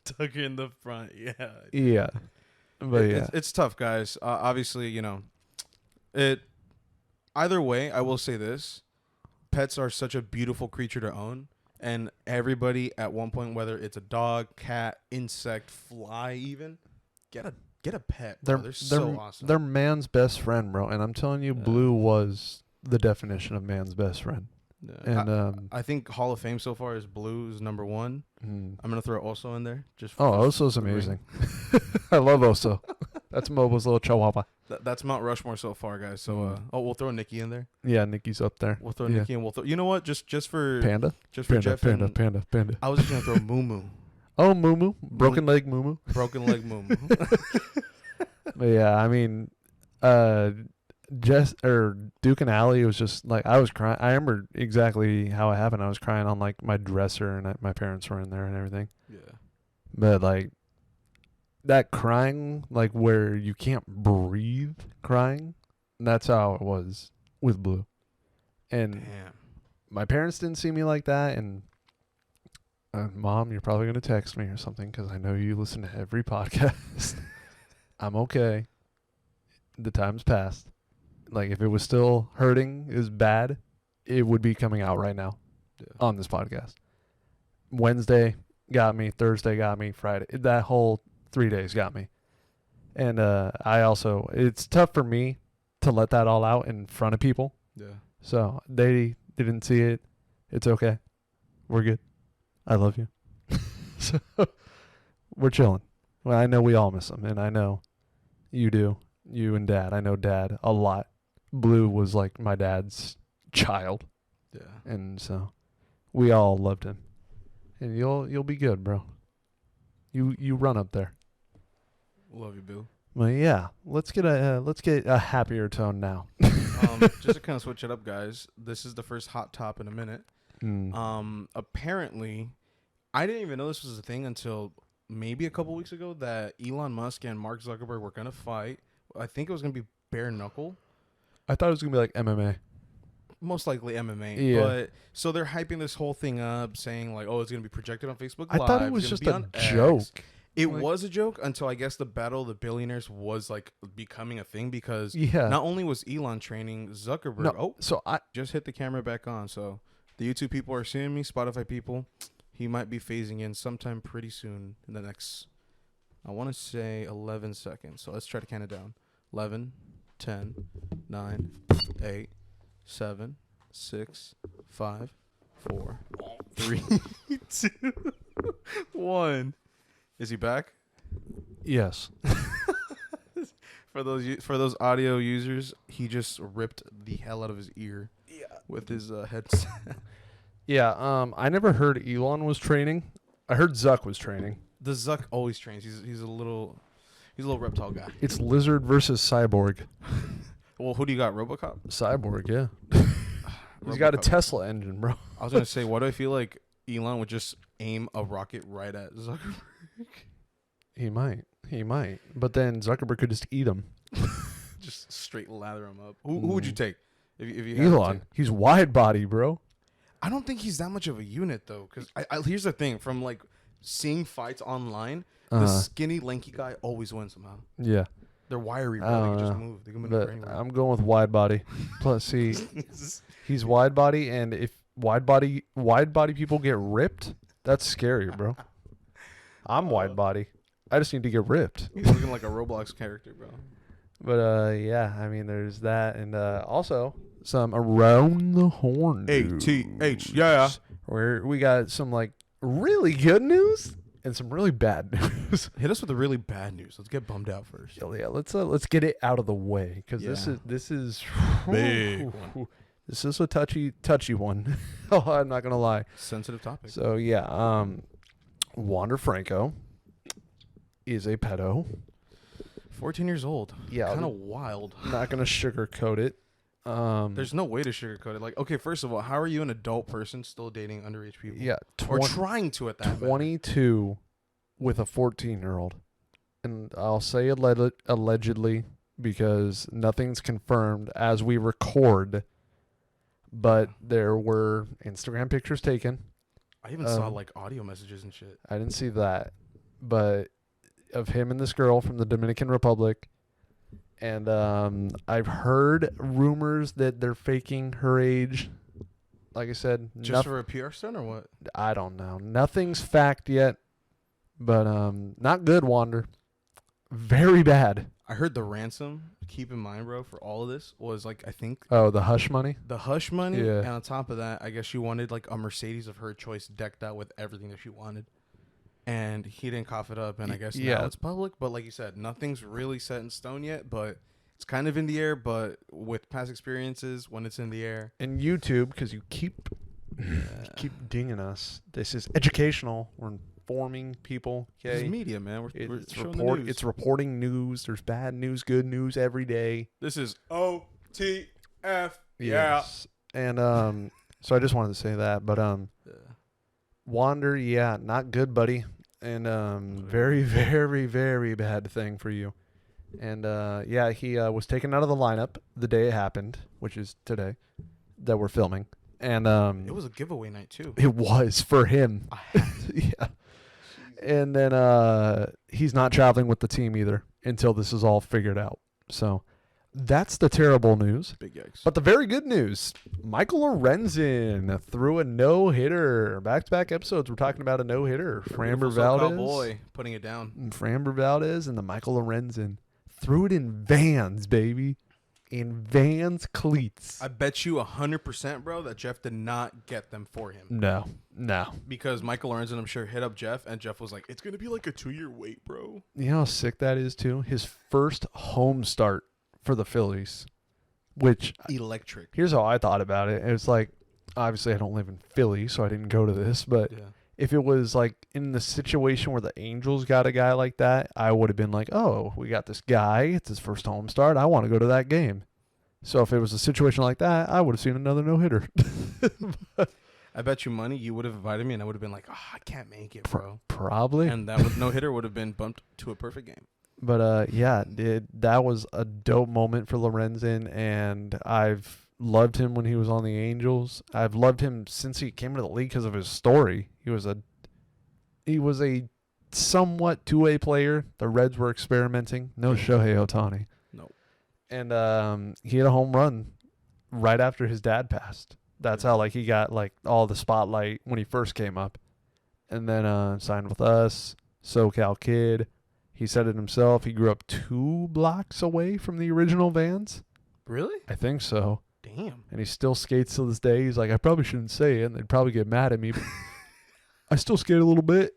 [SPEAKER 2] Tuck her in the front. Yeah.
[SPEAKER 1] Yeah. But
[SPEAKER 2] it's tough, guys. Obviously, you know, either way, I will say this. Pets are such a beautiful creature to own. And everybody at one point, whether it's a dog, cat, insect, fly even, get a pet. They're so awesome.
[SPEAKER 1] They're man's best friend, bro. And I'm telling you, Blue was the definition of man's best friend.
[SPEAKER 2] Yeah.
[SPEAKER 1] And
[SPEAKER 2] I think Hall of Fame so far is Blue's number 1. I'm gonna throw Oso in there.
[SPEAKER 1] Oso's amazing. I love Oso. That's Mobo's little chihuahua.
[SPEAKER 2] That's Mount Rushmore so far, guys. So we'll throw Nikki in there.
[SPEAKER 1] Yeah, Nikki's up there.
[SPEAKER 2] We'll throw Nikki, and we'll throw. You know what? Just for
[SPEAKER 1] Panda.
[SPEAKER 2] Just for
[SPEAKER 1] Panda.
[SPEAKER 2] Jeff.
[SPEAKER 1] Panda.
[SPEAKER 2] I was just gonna throw Moo.
[SPEAKER 1] Oh, Moo. Broken leg Moo.
[SPEAKER 2] Broken leg Moo.
[SPEAKER 1] But yeah, I mean, Duke and Allie was just like, I was crying. I remember exactly how it happened. I was crying on like my dresser, and my parents were in there and everything.
[SPEAKER 2] Yeah.
[SPEAKER 1] But like, that crying, like where you can't breathe crying, that's how it was with Blue. And
[SPEAKER 2] Damn.
[SPEAKER 1] my parents didn't see me like that. And Mom, you're probably going to text me or something because I know you listen to every podcast. I'm okay. The time's passed. Like, if it was still hurting, is bad, it would be coming out right now on this podcast. Wednesday got me. Thursday got me. Friday. That whole 3 days got me. And it's tough for me to let that all out in front of people.
[SPEAKER 2] Yeah.
[SPEAKER 1] So they didn't see it. It's okay. We're good. I love you. So we're chilling. Well, I know we all miss them, and I know you do. You and Dad. I know Dad a lot. Blue was like my dad's child.
[SPEAKER 2] Yeah.
[SPEAKER 1] And so we all loved him. And you'll be good, bro. You run up there.
[SPEAKER 2] Love you, Bill.
[SPEAKER 1] Well, yeah. Let's get a happier tone now.
[SPEAKER 2] Just to kind of switch it up, guys. This is the first hot top in a minute. Apparently, I didn't even know this was a thing until maybe a couple weeks ago that Elon Musk and Mark Zuckerberg were gonna fight. I think it was gonna be bare knuckle.
[SPEAKER 1] I thought it was gonna be like MMA.
[SPEAKER 2] Most likely MMA.
[SPEAKER 1] Yeah.
[SPEAKER 2] But so they're hyping this whole thing up, saying like, "Oh, it's gonna be projected on Facebook Live."
[SPEAKER 1] I thought it was
[SPEAKER 2] it's
[SPEAKER 1] just
[SPEAKER 2] gonna
[SPEAKER 1] a
[SPEAKER 2] be on
[SPEAKER 1] joke.
[SPEAKER 2] X. It was a joke until I guess the battle of the billionaires was like becoming a thing because not only was Elon training Zuckerberg.
[SPEAKER 1] So I
[SPEAKER 2] just hit the camera back on. So the YouTube people are seeing me. Spotify people, he might be phasing in sometime pretty soon in the next, I want to say 11 seconds. So let's try to count it down. 11, 10, 9, 8, 7, 6, 5, 4, 3, 2, 1. Is he back?
[SPEAKER 1] Yes.
[SPEAKER 2] For those audio users, he just ripped the hell out of his ear with his headset.
[SPEAKER 1] Yeah, I never heard Elon was training. I heard Zuck was training.
[SPEAKER 2] The Zuck always trains. He's a little reptile guy.
[SPEAKER 1] It's Lizard versus Cyborg.
[SPEAKER 2] Well, who do you got? RoboCop?
[SPEAKER 1] Cyborg, yeah. He's got a Tesla engine, bro.
[SPEAKER 2] I was gonna say, why do I feel like Elon would just aim a rocket right at Zuckerberg?
[SPEAKER 1] He might. But then Zuckerberg could just eat him.
[SPEAKER 2] Just straight lather him up. Who would you take? If you
[SPEAKER 1] Elon. He's wide body, bro.
[SPEAKER 2] I don't think he's that much of a unit though. Because here's the thing: from like seeing fights online, the skinny, lanky guy always wins somehow.
[SPEAKER 1] Yeah.
[SPEAKER 2] They're wiry, bro. They can just move. They can move anywhere.
[SPEAKER 1] I'm going with wide body. Plus, see, he's wide body, and if wide body people get ripped, that's scary, bro. I'm wide body. I just need to get ripped.
[SPEAKER 2] He's looking like a Roblox character, bro.
[SPEAKER 1] But yeah, I mean, there's that, and also some around the horn news.
[SPEAKER 2] ATH, yeah.
[SPEAKER 1] Where we got some like really good news and some really bad news.
[SPEAKER 2] Hit us with the really bad news. Let's get bummed out first.
[SPEAKER 1] Yeah, let's get it out of the way because this is
[SPEAKER 2] big.
[SPEAKER 1] This is a touchy one. Oh, I'm not gonna lie.
[SPEAKER 2] Sensitive topic.
[SPEAKER 1] So yeah, Wander Franco is a pedo.
[SPEAKER 2] 14 years old.
[SPEAKER 1] Yeah,
[SPEAKER 2] kind of wild.
[SPEAKER 1] Not gonna sugarcoat it.
[SPEAKER 2] There's no way to sugarcoat it. Like, okay, first of all, how are you an adult person still dating underage people?
[SPEAKER 1] Yeah,
[SPEAKER 2] or trying to at that.
[SPEAKER 1] 22 with a 14-year-old, and I'll say allegedly because nothing's confirmed as we record. But there were Instagram pictures taken.
[SPEAKER 2] I even saw like audio messages and shit.
[SPEAKER 1] I didn't see that, but of him and this girl from the Dominican Republic. And I've heard rumors that they're faking her age. Like I said,
[SPEAKER 2] just for a PR stunt or what?
[SPEAKER 1] I don't know. Nothing's fact yet, but not good, Wander. Very bad.
[SPEAKER 2] I heard the ransom, keep in mind, bro, for all of this was like, I think.
[SPEAKER 1] Oh, the hush money?
[SPEAKER 2] The hush money.
[SPEAKER 1] Yeah.
[SPEAKER 2] And on top of that, I guess she wanted like a Mercedes of her choice decked out with everything that she wanted. And he didn't cough it up. And I guess now it's public. But like you said, nothing's really set in stone yet. But it's kind of in the air. But with past experiences, when it's in the air.
[SPEAKER 1] And YouTube, because you keep dinging us. This is educational. We're informing people. Okay?
[SPEAKER 2] It's media, man. We're showing the news.
[SPEAKER 1] It's reporting news. There's bad news, good news every day.
[SPEAKER 2] This is OTF.
[SPEAKER 1] Yes.
[SPEAKER 2] Yeah.
[SPEAKER 1] And so I just wanted to say that. But Wander, not good, buddy. And very, very, very bad thing for you. And yeah, he was taken out of the lineup the day it happened, which is today that we're filming. And
[SPEAKER 2] it was a giveaway night too.
[SPEAKER 1] It was for him. Yeah. And then he's not traveling with the team either until this is all figured out. So that's the terrible news.
[SPEAKER 2] Big yikes.
[SPEAKER 1] But the very good news, Michael Lorenzen threw a no-hitter. Back-to-back episodes, we're talking about a no-hitter. Framber Valdez.
[SPEAKER 2] Boy, putting it down.
[SPEAKER 1] Framber Valdez and the Michael Lorenzen. Threw it in Vans, baby. In Vans cleats.
[SPEAKER 2] I bet you 100%, bro, that Jeff did not get them for him.
[SPEAKER 1] No.
[SPEAKER 2] Because Michael Lorenzen, I'm sure, hit up Jeff, and Jeff was like, it's going to be like a 2-year wait, bro.
[SPEAKER 1] You know how sick that is, too? His first home start for the Phillies, which
[SPEAKER 2] electric.
[SPEAKER 1] Here's how I thought about it. It was like, obviously I don't live in Philly, so I didn't go to this, but if it was like in the situation where the Angels got a guy like that, I would have been like, oh, we got this guy. It's his first home start. I want to go to that game. So if it was a situation like that, I would have seen another no-hitter.
[SPEAKER 2] I bet you money you would have invited me, and I would have been like, oh, I can't make it, bro.
[SPEAKER 1] Probably.
[SPEAKER 2] And that no-hitter would have been bumped to a perfect game.
[SPEAKER 1] But yeah, that was a dope moment for Lorenzen, and I've loved him when he was on the Angels. I've loved him since he came into the league because of his story. He was a somewhat two-way player. The Reds were experimenting. No Shohei Ohtani.
[SPEAKER 2] No.
[SPEAKER 1] And he had a home run right after his dad passed. That's how he got all the spotlight when he first came up. And then signed with us, SoCal kid. He said it himself. He grew up 2 blocks away from the original Vans.
[SPEAKER 2] Really?
[SPEAKER 1] I think so.
[SPEAKER 2] Damn.
[SPEAKER 1] And he still skates to this day. He's like, I probably shouldn't say it, and they'd probably get mad at me. But I still skate a little bit.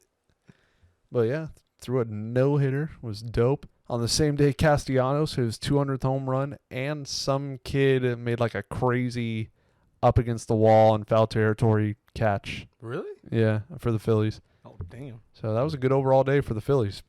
[SPEAKER 1] But yeah, threw a no-hitter. Was dope. On the same day, Castellanos, his 200th home run, and some kid made a crazy up against the wall in foul territory catch.
[SPEAKER 2] Really?
[SPEAKER 1] Yeah, for the Phillies.
[SPEAKER 2] Oh, damn.
[SPEAKER 1] So that was a good overall day for the Phillies.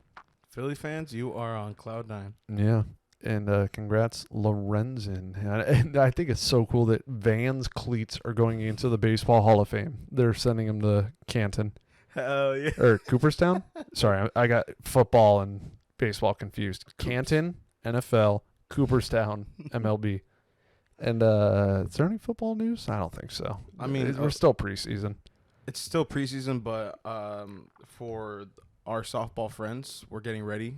[SPEAKER 2] Philly fans, you are on cloud 9.
[SPEAKER 1] Yeah. And congrats, Lorenzen. And I think it's so cool that Vans cleats are going into the Baseball Hall of Fame. They're sending them to Canton.
[SPEAKER 2] Hell yeah.
[SPEAKER 1] Or Cooperstown? Sorry, I got football and baseball confused. Canton, NFL, Cooperstown, MLB. And is there any football news? I don't think so.
[SPEAKER 2] I mean,
[SPEAKER 1] we're still preseason.
[SPEAKER 2] It's still preseason, but for our softball friends, we're getting ready.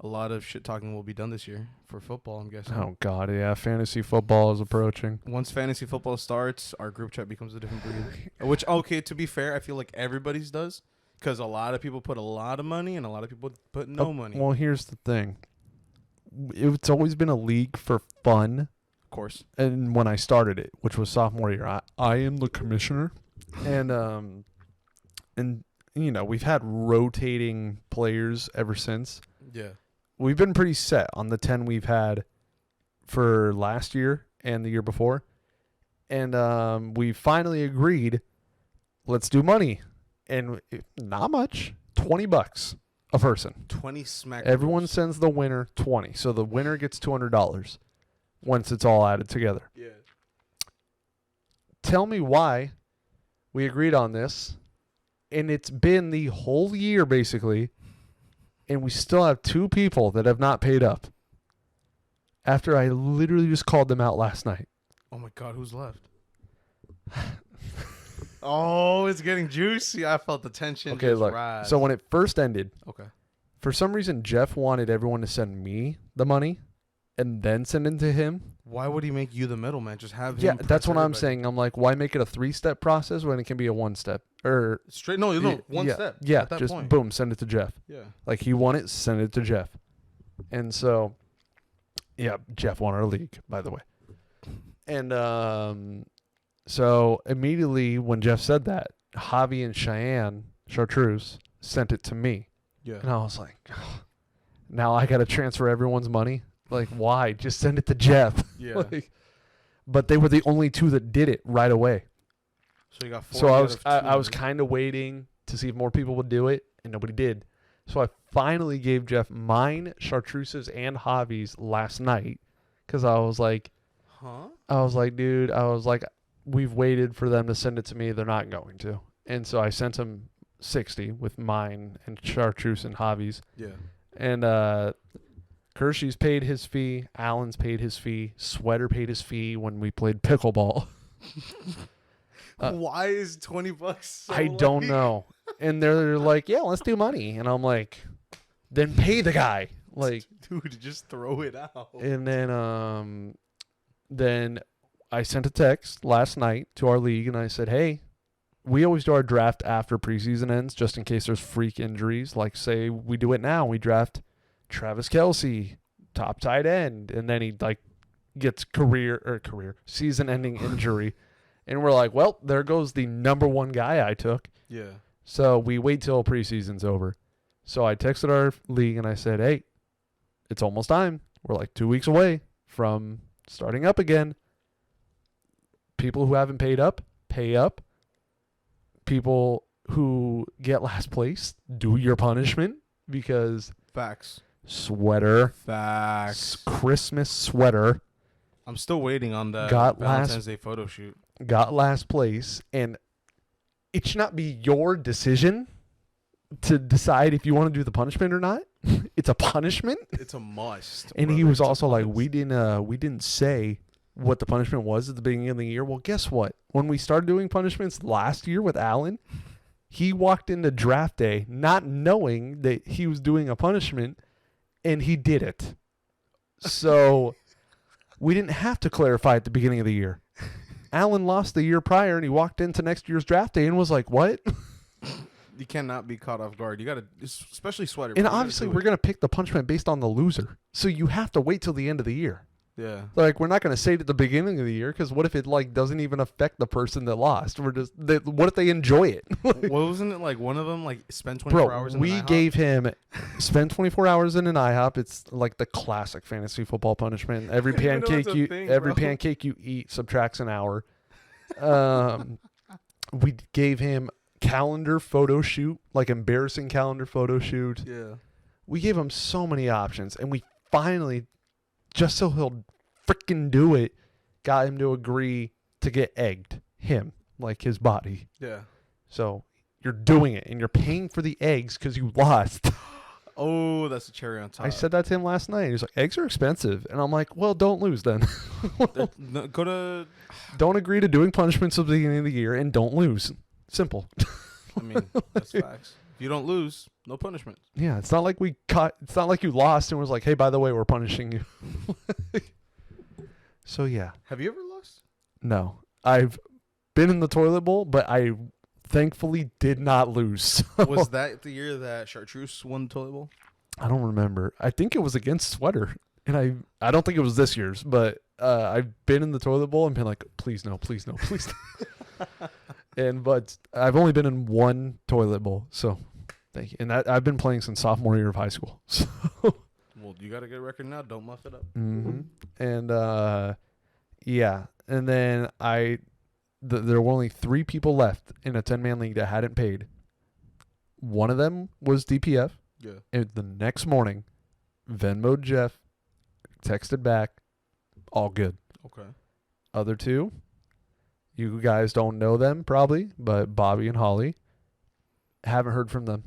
[SPEAKER 2] A lot of shit talking will be done this year for football, I'm guessing.
[SPEAKER 1] Oh, God, yeah. Fantasy football is approaching.
[SPEAKER 2] Once fantasy football starts, our group chat becomes a different breed. Which, okay, to be fair, I feel like everybody's does. Because a lot of people put a lot of money and a lot of people put no money.
[SPEAKER 1] Well, here's the thing. It's always been a league for fun.
[SPEAKER 2] Of course.
[SPEAKER 1] And when I started it, which was sophomore year, I am the commissioner. And you know, we've had rotating players ever since.
[SPEAKER 2] Yeah.
[SPEAKER 1] We've been pretty set on the 10 we've had for last year and the year before. And we finally agreed, let's do money. And not much, $20 a person.
[SPEAKER 2] 20 smack.
[SPEAKER 1] Everyone sends the winner 20. So the winner gets $200 once it's all added together.
[SPEAKER 2] Yeah.
[SPEAKER 1] Tell me why we agreed on this. And it's been the whole year, basically. And we still have 2 people that have not paid up. After I literally just called them out last night.
[SPEAKER 2] Oh, my God. Who's left? Oh, it's getting juicy. I felt the tension.
[SPEAKER 1] Okay, look.
[SPEAKER 2] Rise.
[SPEAKER 1] So when it first ended,
[SPEAKER 2] okay,
[SPEAKER 1] for some reason, Jeff wanted everyone to send me the money and then send it to him.
[SPEAKER 2] Why would he make you the middleman? Just have him.
[SPEAKER 1] Yeah, that's what I'm saying. I'm like, why make it a 3-step process when it can be a 1-step? Or
[SPEAKER 2] straight? No, one step.
[SPEAKER 1] Yeah,
[SPEAKER 2] at that
[SPEAKER 1] just
[SPEAKER 2] point.
[SPEAKER 1] Boom, send it to Jeff.
[SPEAKER 2] Yeah.
[SPEAKER 1] Like he won it, send it to Jeff. And so, yeah, Jeff won our league, by the way. And so immediately when Jeff said that, Javi and Cheyenne Chartreuse sent it to me.
[SPEAKER 2] Yeah.
[SPEAKER 1] And I was like, oh, now I got to transfer everyone's money. Like, why? Just send it to Jeff.
[SPEAKER 2] Yeah.
[SPEAKER 1] But they were the only 2 that did it right away.
[SPEAKER 2] So you got 4.
[SPEAKER 1] So I was kind of waiting to see if more people would do it, and nobody did. So I finally gave Jeff mine, Chartreuse's, and Javi's last night because I was like, dude, we've waited for them to send it to me. They're not going to. And so I sent him 60 with mine and Chartreuse and Javi's.
[SPEAKER 2] Yeah.
[SPEAKER 1] And Kershey's paid his fee. Allen's paid his fee. Sweater paid his fee when we played pickleball.
[SPEAKER 2] Why is $20 so
[SPEAKER 1] I don't know. And they're like, yeah, let's do money. And I'm like, then pay the guy. Like,
[SPEAKER 2] dude, just throw it out.
[SPEAKER 1] And then I sent a text last night to our league and I said, hey, we always do our draft after preseason ends just in case there's freak injuries. Like, say we do it now. We draft Travis Kelce, top tight end, and then he like gets season-ending injury. And we're like, well, there goes the number one guy I took.
[SPEAKER 2] Yeah.
[SPEAKER 1] So we wait till preseason's over. So I texted our league and I said, hey, it's almost time. We're like 2 weeks away from starting up again. People who haven't paid up, pay up. People who get last place, do your punishment, because
[SPEAKER 2] facts.
[SPEAKER 1] Sweater.
[SPEAKER 2] Facts.
[SPEAKER 1] Christmas sweater.
[SPEAKER 2] I'm still waiting on that Valentine's Day photo shoot.
[SPEAKER 1] Got last place, and it should not be your decision to decide if you want to do the punishment or not. It's a punishment.
[SPEAKER 2] It's a must.
[SPEAKER 1] And he was also like, we didn't say what the punishment was at the beginning of the year. Well, guess what? When we started doing punishments last year with Allen, he walked into draft day not knowing that he was doing a punishment, and he did it. So we didn't have to clarify at the beginning of the year. Allen lost the year prior, and he walked into next year's draft day and was like, what?
[SPEAKER 2] You cannot be caught off guard. You got to, especially sweater.
[SPEAKER 1] And obviously, we're going to pick the punishment based on the loser. So you have to wait till the end of the year.
[SPEAKER 2] Yeah.
[SPEAKER 1] Like, we're not going to say it at the beginning of the year, because what if it like doesn't even affect the person that lost? What if they enjoy it?
[SPEAKER 2] Wasn't it like one of them like spend 24 hours in an IHOP?
[SPEAKER 1] We gave him spend 24 hours in an IHOP. It's like the classic fantasy football punishment. Every pancake you eat subtracts an hour. We gave him calendar photo shoot, like embarrassing calendar photo shoot.
[SPEAKER 2] Yeah. We
[SPEAKER 1] gave him so many options, and we finally, just so he'll freaking do it, got him to agree to get egged. Him, like his body.
[SPEAKER 2] Yeah.
[SPEAKER 1] So you're doing it, and you're paying for the eggs because you lost.
[SPEAKER 2] Oh, that's a cherry on top.
[SPEAKER 1] I said that to him last night. He's like, eggs are expensive. And I'm like, well, don't lose then. Don't agree to doing punishments at the beginning of the year, and don't lose. Simple.
[SPEAKER 2] I mean, that's facts. If you don't lose, no punishment.
[SPEAKER 1] Yeah, it's not like it's not like you lost and was like, hey, by the way, we're punishing you. So, yeah.
[SPEAKER 2] Have you ever lost?
[SPEAKER 1] No. I've been in the toilet bowl, but I thankfully did not lose. So.
[SPEAKER 2] Was that the year that Chartreuse won the toilet bowl?
[SPEAKER 1] I don't remember. I think it was against Sweater. And I don't think it was this year's, but I've been in the toilet bowl and been like, please no, please no, please no. But I've only been in one toilet bowl, so thank you. And I've been playing since sophomore year of high school. So.
[SPEAKER 2] Well, you got a good record now. Don't muff it up.
[SPEAKER 1] Mm-hmm. And yeah, and then there were only 3 people left in a 10-man league that hadn't paid. One of them was DPF.
[SPEAKER 2] Yeah.
[SPEAKER 1] And the next morning, Venmo'd Jeff, texted back, all good.
[SPEAKER 2] Okay.
[SPEAKER 1] Other 2, you guys don't know them probably, but Bobby and Holly, haven't heard from them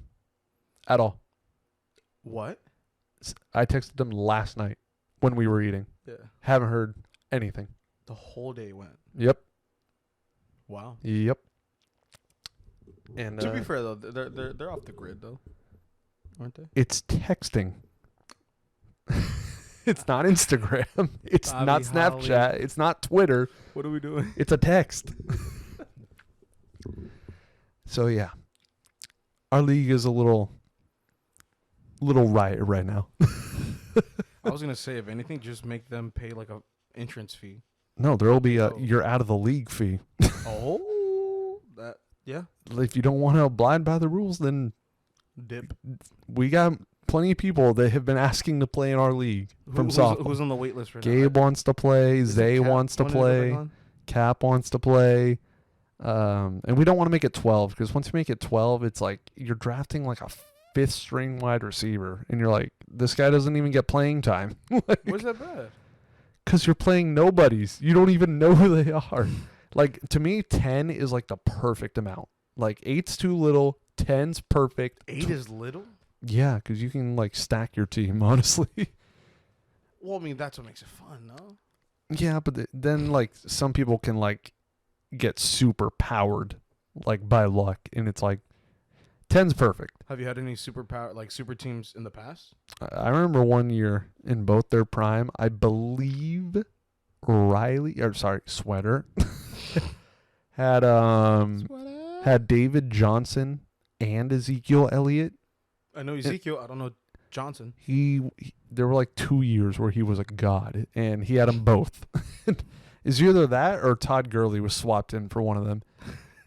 [SPEAKER 1] at all.
[SPEAKER 2] What?
[SPEAKER 1] I texted them last night when we were eating.
[SPEAKER 2] Yeah.
[SPEAKER 1] Haven't heard anything.
[SPEAKER 2] The whole day went.
[SPEAKER 1] Yep.
[SPEAKER 2] Wow.
[SPEAKER 1] Yep. And
[SPEAKER 2] to be fair though, they're off the grid though, aren't they?
[SPEAKER 1] It's texting. It's not Instagram. It's
[SPEAKER 2] Bobby,
[SPEAKER 1] not Snapchat.
[SPEAKER 2] Holly.
[SPEAKER 1] It's not Twitter.
[SPEAKER 2] What are we doing?
[SPEAKER 1] It's a text. So yeah, our league is a little riot right now.
[SPEAKER 2] I was gonna say, if anything, just make them pay like a entrance fee.
[SPEAKER 1] No, there will be a you're out of the league fee.
[SPEAKER 2] Oh, that yeah.
[SPEAKER 1] If you don't want to abide by the rules, then
[SPEAKER 2] dip.
[SPEAKER 1] We got plenty of people that have been asking to play in our league from softball.
[SPEAKER 2] Who's on the wait list right now?
[SPEAKER 1] Gabe wants to play. Zay wants to play. Cap wants to play. And we don't want to make it 12 because once you make it 12, it's like you're drafting like a 5th string wide receiver, and you're like, this guy doesn't even get playing time. Like,
[SPEAKER 2] where's that bad?
[SPEAKER 1] Because you're playing nobodies. You don't even know who they are. Like, to me, 10 is like the perfect amount. Like, 8's too little, 10's perfect.
[SPEAKER 2] 8 is little?
[SPEAKER 1] Yeah, because you can, like, stack your team, honestly.
[SPEAKER 2] Well, I mean, that's what makes it fun, no?
[SPEAKER 1] Yeah, but then, like, some people can, like, get super powered, like, by luck. And it's like, 10's perfect.
[SPEAKER 2] Have you had any super teams in the past?
[SPEAKER 1] I remember one year in both their prime, I believe Sweater had David Johnson and Ezekiel Elliott.
[SPEAKER 2] I know Ezekiel. I don't know Johnson.
[SPEAKER 1] There were like 2 years where he was a god, and he had them both. It's either that or Todd Gurley was swapped in for one of them.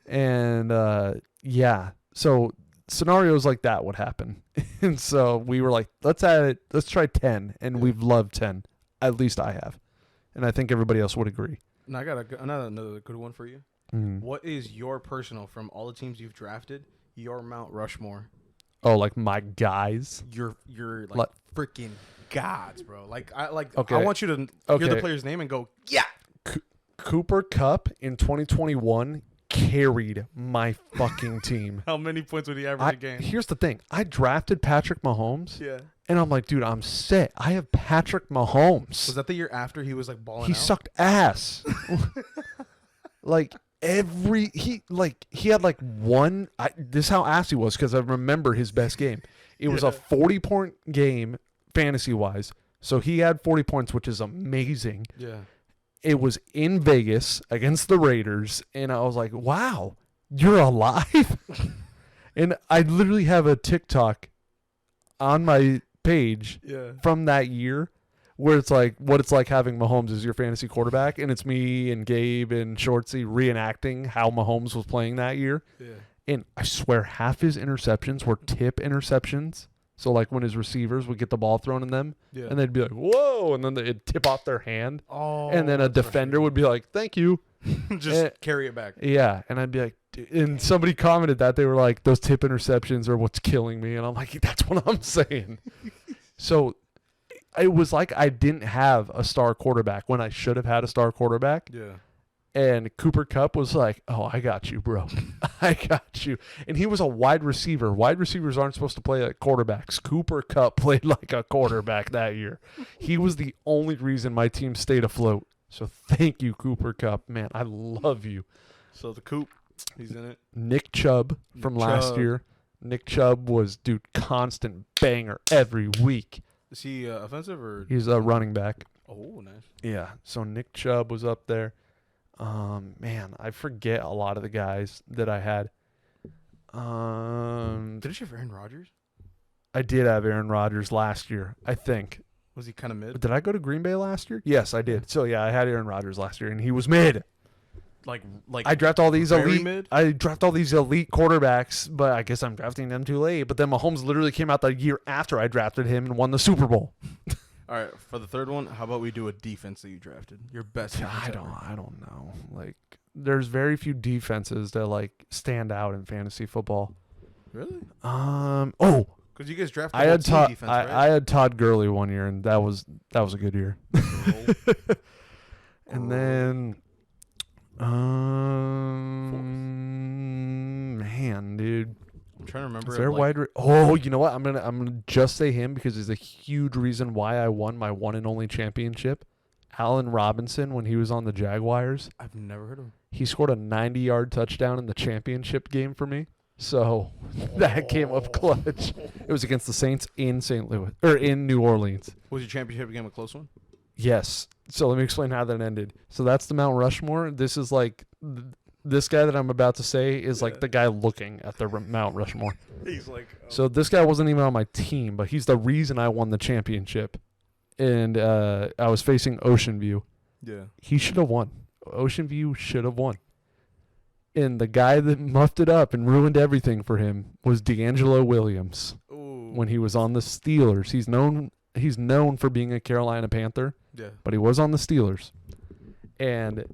[SPEAKER 1] And yeah, so scenarios like that would happen. And so we were like, let's try 10, and we've loved 10. At least I have. And I think everybody else would agree.
[SPEAKER 2] And I got another good one for you. What is your personal, from all the teams you've drafted, your Mount Rushmore?
[SPEAKER 1] Oh, like my guys?
[SPEAKER 2] You're like freaking gods, bro. I want you to hear the player's name and go, yeah.
[SPEAKER 1] Cooper Kupp in 2021 carried my fucking team.
[SPEAKER 2] How many points would he average a game?
[SPEAKER 1] Here's the thing. I drafted Patrick Mahomes.
[SPEAKER 2] Yeah.
[SPEAKER 1] And I'm like, dude, I'm set. I have Patrick Mahomes.
[SPEAKER 2] Was that the year after he was like balling out?
[SPEAKER 1] He sucked ass. Like he had like one. This is how ass he was, because I remember his best game. It was a 40-point game fantasy wise. So he had 40 points, which is amazing.
[SPEAKER 2] Yeah.
[SPEAKER 1] It was in Vegas against the Raiders, and I was like, wow, you're alive? And I literally have a TikTok on my page from that year where it's like what it's like having Mahomes as your fantasy quarterback, and it's me and Gabe and Shortsy reenacting how Mahomes was playing that year. Yeah. And I swear half his interceptions were tip interceptions. So, like, when his receivers would get the ball thrown in them, and they'd be like, whoa, and then they'd tip off their hand. Oh, and then a defender would be like, thank you.
[SPEAKER 2] Just carry it back.
[SPEAKER 1] Yeah, and I'd be like, and somebody commented that. They were like, those tip interceptions are what's killing me. And I'm like, that's what I'm saying. So, it was like I didn't have a star quarterback when I should have had a star quarterback.
[SPEAKER 2] Yeah.
[SPEAKER 1] And Cooper Kupp was like, oh, I got you, bro. I got you. And he was a wide receiver. Wide receivers aren't supposed to play like quarterbacks. Cooper Kupp played like a quarterback that year. He was the only reason my team stayed afloat. So thank you, Cooper Kupp. Man, I love you.
[SPEAKER 2] So the Coop, he's in it.
[SPEAKER 1] Nick Chubb from last year. Nick Chubb was, dude, constant banger every week.
[SPEAKER 2] Is he offensive or?
[SPEAKER 1] He's a running back.
[SPEAKER 2] Oh, nice.
[SPEAKER 1] Yeah. So Nick Chubb was up there. Man, I forget a lot of the guys that I had.
[SPEAKER 2] Did you have Aaron Rodgers?
[SPEAKER 1] I did have Aaron Rodgers last year, I think.
[SPEAKER 2] Was he kind of mid?
[SPEAKER 1] Did I go to Green Bay last year? Yes, I did. So yeah, I had Aaron Rodgers last year, and he was mid.
[SPEAKER 2] Like
[SPEAKER 1] I draft all these elite.
[SPEAKER 2] Mid?
[SPEAKER 1] I draft all these elite quarterbacks, but I guess I'm drafting them too late. But then Mahomes literally came out the year after I drafted him and won the Super Bowl.
[SPEAKER 2] All right, for the third one, how about we do a defense that you drafted? Your best defense
[SPEAKER 1] I don't know. Like, there's very few defenses that like stand out in fantasy football.
[SPEAKER 2] Really?
[SPEAKER 1] Oh,
[SPEAKER 2] because you guys drafted.
[SPEAKER 1] I had
[SPEAKER 2] defense, right?
[SPEAKER 1] I had Todd Gurley one year, and that was a good year. And then, man, dude.
[SPEAKER 2] I'm trying to remember.
[SPEAKER 1] Is there you know what? I'm gonna just say him because he's a huge reason why I won my one and only championship. Allen Robinson, when he was on the Jaguars.
[SPEAKER 2] I've never heard of him.
[SPEAKER 1] He scored a 90-yard touchdown in the championship game for me. So that came up clutch. It was against the Saints in St. Louis or in New Orleans.
[SPEAKER 2] Was your championship game a close one?
[SPEAKER 1] Yes. So let me explain how that ended. So that's the Mount Rushmore. This is like. This guy that I'm about to say is like the guy looking at the Mount Rushmore.
[SPEAKER 2] He's like, oh.
[SPEAKER 1] So this guy wasn't even on my team, but he's the reason I won the championship. And I was facing Ocean View.
[SPEAKER 2] Yeah.
[SPEAKER 1] He should have won. Ocean View should have won. And the guy that muffed it up and ruined everything for him was D'Angelo Williams.
[SPEAKER 2] Ooh.
[SPEAKER 1] When he was on the Steelers. He's known for being a Carolina Panther.
[SPEAKER 2] Yeah.
[SPEAKER 1] But he was on the Steelers. And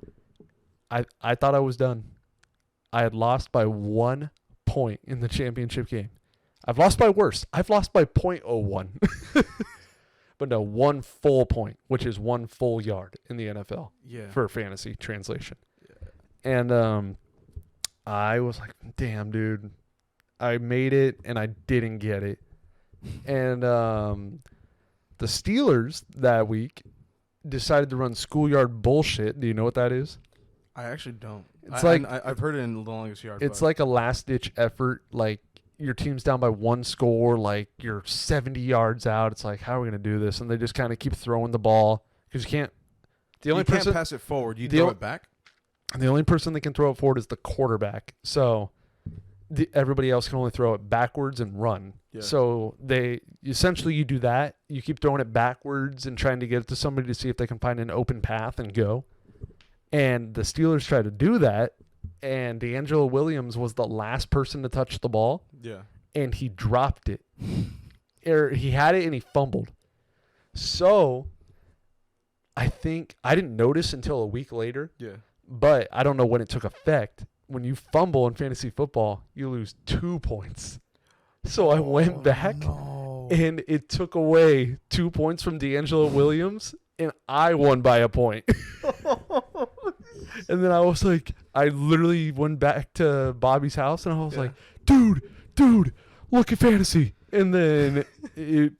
[SPEAKER 1] I thought I was done. I had lost by 1 point in the championship game. I've lost by worse. I've lost by .01. But no, 1 full point, which is 1 full yard in the NFL for fantasy translation. Yeah. And I was like, damn, dude. I made it, and I didn't get it. And the Steelers that week decided to run schoolyard bullshit. Do you know what that is?
[SPEAKER 2] I actually don't.
[SPEAKER 1] It's
[SPEAKER 2] I've heard it in the longest yard.
[SPEAKER 1] It's like a last-ditch effort. Like, your team's down by one score. Like, you're 70 yards out. It's like, how are we going to do this? And they just kind of keep throwing the ball because you can't. You can't
[SPEAKER 2] pass it forward. You throw it back.
[SPEAKER 1] The only person that can throw it forward is the quarterback. So everybody else can only throw it backwards and run. Yeah. So you do that. You keep throwing it backwards and trying to get it to somebody to see if they can find an open path and go. And the Steelers tried to do that, and D'Angelo Williams was the last person to touch the ball.
[SPEAKER 2] Yeah.
[SPEAKER 1] And he dropped it. He had it and he fumbled. So I think I didn't notice until a week later.
[SPEAKER 2] Yeah.
[SPEAKER 1] But I don't know when it took effect. When you fumble in fantasy football, you lose 2 points. So I went back and it took away 2 points from D'Angelo Williams, and I won by a point. And then I was like, I literally went back to Bobby's house and I was like, dude, look at fantasy. And then the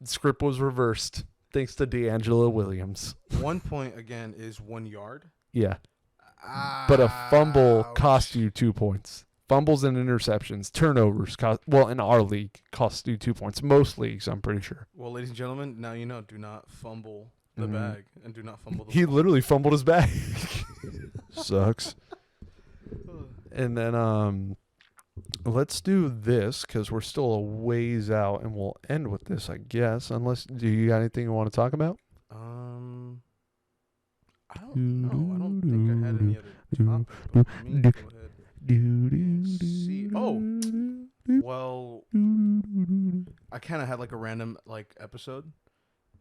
[SPEAKER 1] script was reversed thanks to D'Angelo Williams.
[SPEAKER 2] 1 point again is 1 yard.
[SPEAKER 1] Yeah. But a fumble cost you 2 points. Fumbles and interceptions, turnovers in our league cost you 2 points. Most leagues, I'm pretty sure.
[SPEAKER 2] Well, ladies and gentlemen, now you know. Do not fumble the bag and do not fumble the
[SPEAKER 1] He
[SPEAKER 2] ball.
[SPEAKER 1] literally fumbled his bag. Sucks. And then let's do this because we're still a ways out, and we'll end with this, I guess. Do you got anything you want to talk about?
[SPEAKER 2] I don't know. I don't think I had any other topic. But let me go ahead and see. Oh, well, I kind of had like a random episode.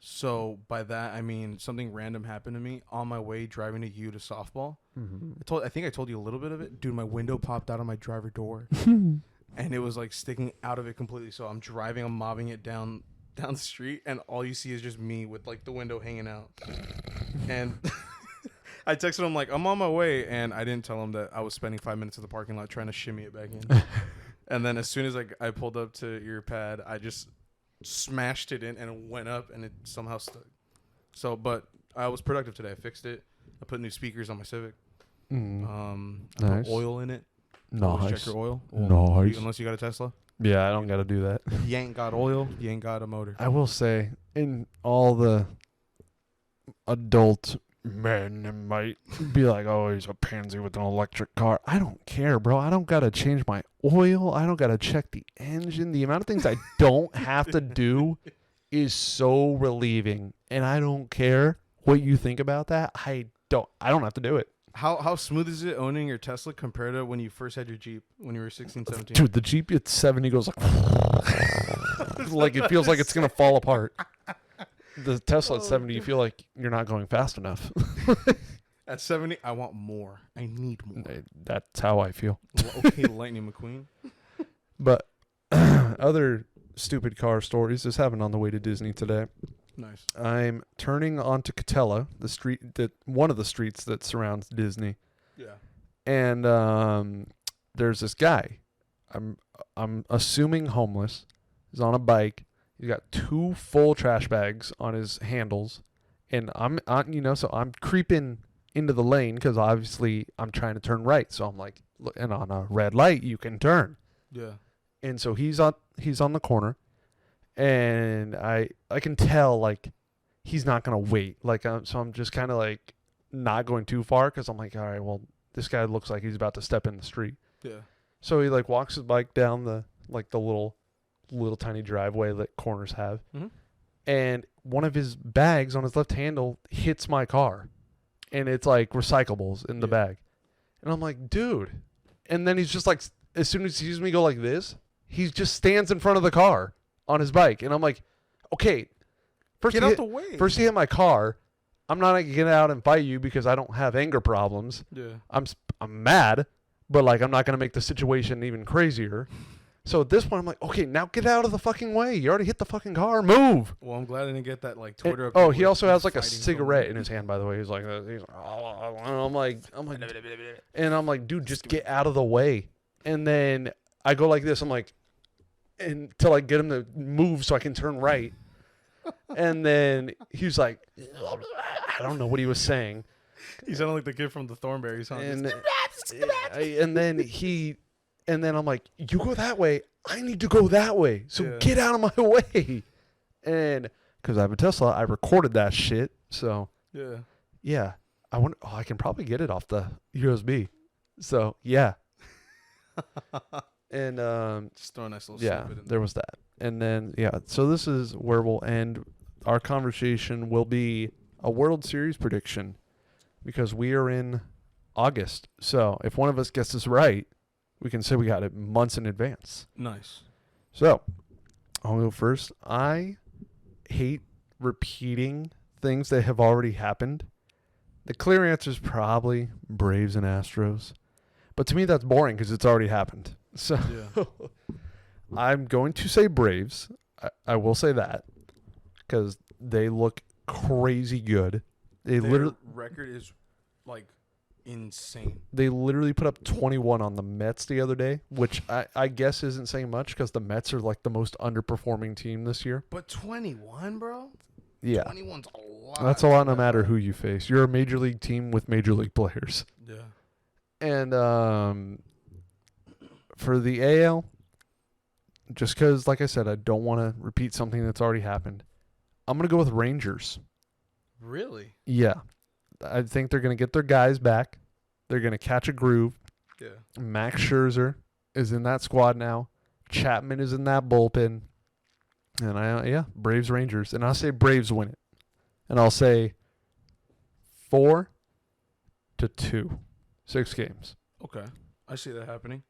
[SPEAKER 2] So by that I mean something random happened to me on my way driving to softball. Mm-hmm. I think I told you a little bit of it. Dude, my window popped out of my driver door, and it was like sticking out of it completely. So I'm driving, I'm mobbing it down the street, and all you see is just me with like the window hanging out. And I texted him like, I'm on my way, and I didn't tell him that I was spending 5 minutes in the parking lot trying to shimmy it back in. And then as soon as I pulled up to your pad, I just smashed it in and it went up, and it somehow stuck. So, but I was productive today. I fixed it. I put new speakers on my Civic. I put oil in it.
[SPEAKER 1] Nice.
[SPEAKER 2] Check your oil.
[SPEAKER 1] Nice.
[SPEAKER 2] Unless you got a Tesla.
[SPEAKER 1] Yeah, I don't got to do that.
[SPEAKER 2] You ain't got oil. You ain't got a motor.
[SPEAKER 1] I will say, in all the adult men might be like, oh, he's a pansy with an electric car. I don't care, bro. I don't got to change my oil. I don't got to check the engine. The amount of things I don't have to do is so relieving. And I don't care what you think about that. I don't have to do it.
[SPEAKER 2] How smooth is it owning your Tesla compared to when you first had your Jeep when you were 16, 17?
[SPEAKER 1] Dude, the Jeep at 70 goes like it feels like it's going to fall apart. The Tesla at 70, you feel like you're not going fast enough.
[SPEAKER 2] At 70, I want more. I need more.
[SPEAKER 1] That's how I feel.
[SPEAKER 2] Okay, Lightning McQueen.
[SPEAKER 1] But other stupid car stories. This happened on the way to Disney today.
[SPEAKER 2] Nice. I'm
[SPEAKER 1] turning onto Catella, one of the streets that surrounds Disney.
[SPEAKER 2] Yeah.
[SPEAKER 1] And there's this guy. I'm assuming homeless. He's on a bike. He's got 2 full trash bags on his handles, and I'm creeping into the lane because obviously I'm trying to turn right. So I'm like, and on a red light you can turn.
[SPEAKER 2] Yeah. And
[SPEAKER 1] so he's on the corner, and I can tell like he's not gonna wait. So I'm just kind of like not going too far because I'm like, all right, well, this guy looks like he's about to step in the street.
[SPEAKER 2] Yeah.
[SPEAKER 1] So he like walks his bike down the little tiny driveway that corners have, and one of his bags on his left handle hits my car, and it's like recyclables in the bag, and I'm like, dude, and then he's just like, as soon as he sees me go like this, he just stands in front of the car on his bike, and I'm like, okay,
[SPEAKER 2] get out the way.
[SPEAKER 1] First he hit my car. I'm not gonna get out and fight you because I don't have anger problems.
[SPEAKER 2] Yeah,
[SPEAKER 1] I'm mad, but like I'm not gonna make the situation even crazier. So at this point, I'm like, okay, now get out of the fucking way. You already hit the fucking car. Move.
[SPEAKER 2] Well, I'm glad I didn't get that like Twitter.
[SPEAKER 1] He also has like a cigarette in his hand, by the way. He's like, and I'm like, dude, just get out of the way. And then I go like this. I'm like, until I get him to move so I can turn right. And then he's like, I don't know what he was saying.
[SPEAKER 2] He sounded like the kid from the Thornberries, huh?
[SPEAKER 1] And then I'm like, you go that way. I need to go that way. So get out of my way. And because I have a Tesla, I recorded that shit. So yeah. I can probably get it off the USB. So yeah. And
[SPEAKER 2] just throw a nice little
[SPEAKER 1] snippet in there was that. And then so this is where we'll end. Our conversation will be a World Series prediction because we are in August. So if one of us gets this right, we can say we got it months in advance.
[SPEAKER 2] Nice.
[SPEAKER 1] So I'll go first. I hate repeating things that have already happened. The clear answer is probably Braves and Astros. But to me, that's boring because it's already happened. So I'm going to say Braves. I will say that because they look crazy good.
[SPEAKER 2] Their record is like insane.
[SPEAKER 1] They literally put up 21 on the Mets the other day, which I guess isn't saying much because the Mets are like the most underperforming team this year.
[SPEAKER 2] But 21, bro?
[SPEAKER 1] Yeah.
[SPEAKER 2] 21's a lot.
[SPEAKER 1] That's a lot no matter who you face. You're a major league team with major league players.
[SPEAKER 2] Yeah.
[SPEAKER 1] And for the AL, just because, like I said, I don't want to repeat something that's already happened, I'm going to go with Rangers.
[SPEAKER 2] Really?
[SPEAKER 1] Yeah. I think they're going to get their guys back. They're going to catch a groove.
[SPEAKER 2] Yeah.
[SPEAKER 1] Max Scherzer is in that squad now. Chapman is in that bullpen. And Braves Rangers. And I'll say Braves win it. And I'll say 4-2. 6 games.
[SPEAKER 2] Okay. I see that happening.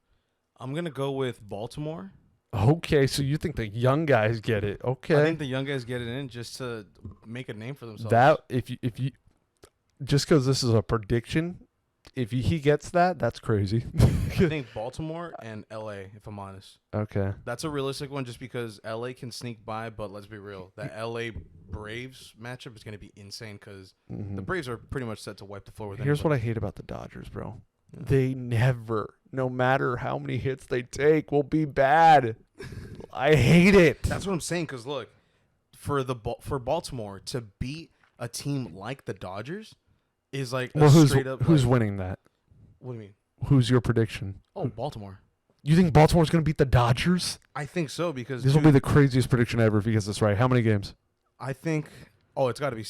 [SPEAKER 2] I'm going to go with Baltimore.
[SPEAKER 1] Okay, so you think the young guys get it. Okay.
[SPEAKER 2] I think the young guys get it in just to make a name for themselves.
[SPEAKER 1] That if you just because this is a prediction, if he gets that, that's crazy.
[SPEAKER 2] I think Baltimore and LA, if I'm honest.
[SPEAKER 1] Okay.
[SPEAKER 2] That's a realistic one just because LA can sneak by, but let's be real. That LA Braves matchup is going to be insane because the Braves are pretty much set to wipe the floor with
[SPEAKER 1] Here's
[SPEAKER 2] anybody.
[SPEAKER 1] what I hate about the Dodgers, bro. Yeah. They never, no matter how many hits they take, will be bad. I hate it.
[SPEAKER 2] That's what I'm saying because, look, for Baltimore to beat a team like the Dodgers is like straight up.
[SPEAKER 1] Who's winning that?
[SPEAKER 2] What do you mean?
[SPEAKER 1] Who's your prediction?
[SPEAKER 2] Oh, Baltimore.
[SPEAKER 1] You think Baltimore's going to beat the Dodgers?
[SPEAKER 2] I think so because
[SPEAKER 1] this will be the craziest prediction ever if he gets this right. How many games?
[SPEAKER 2] I think. Oh, it's got to be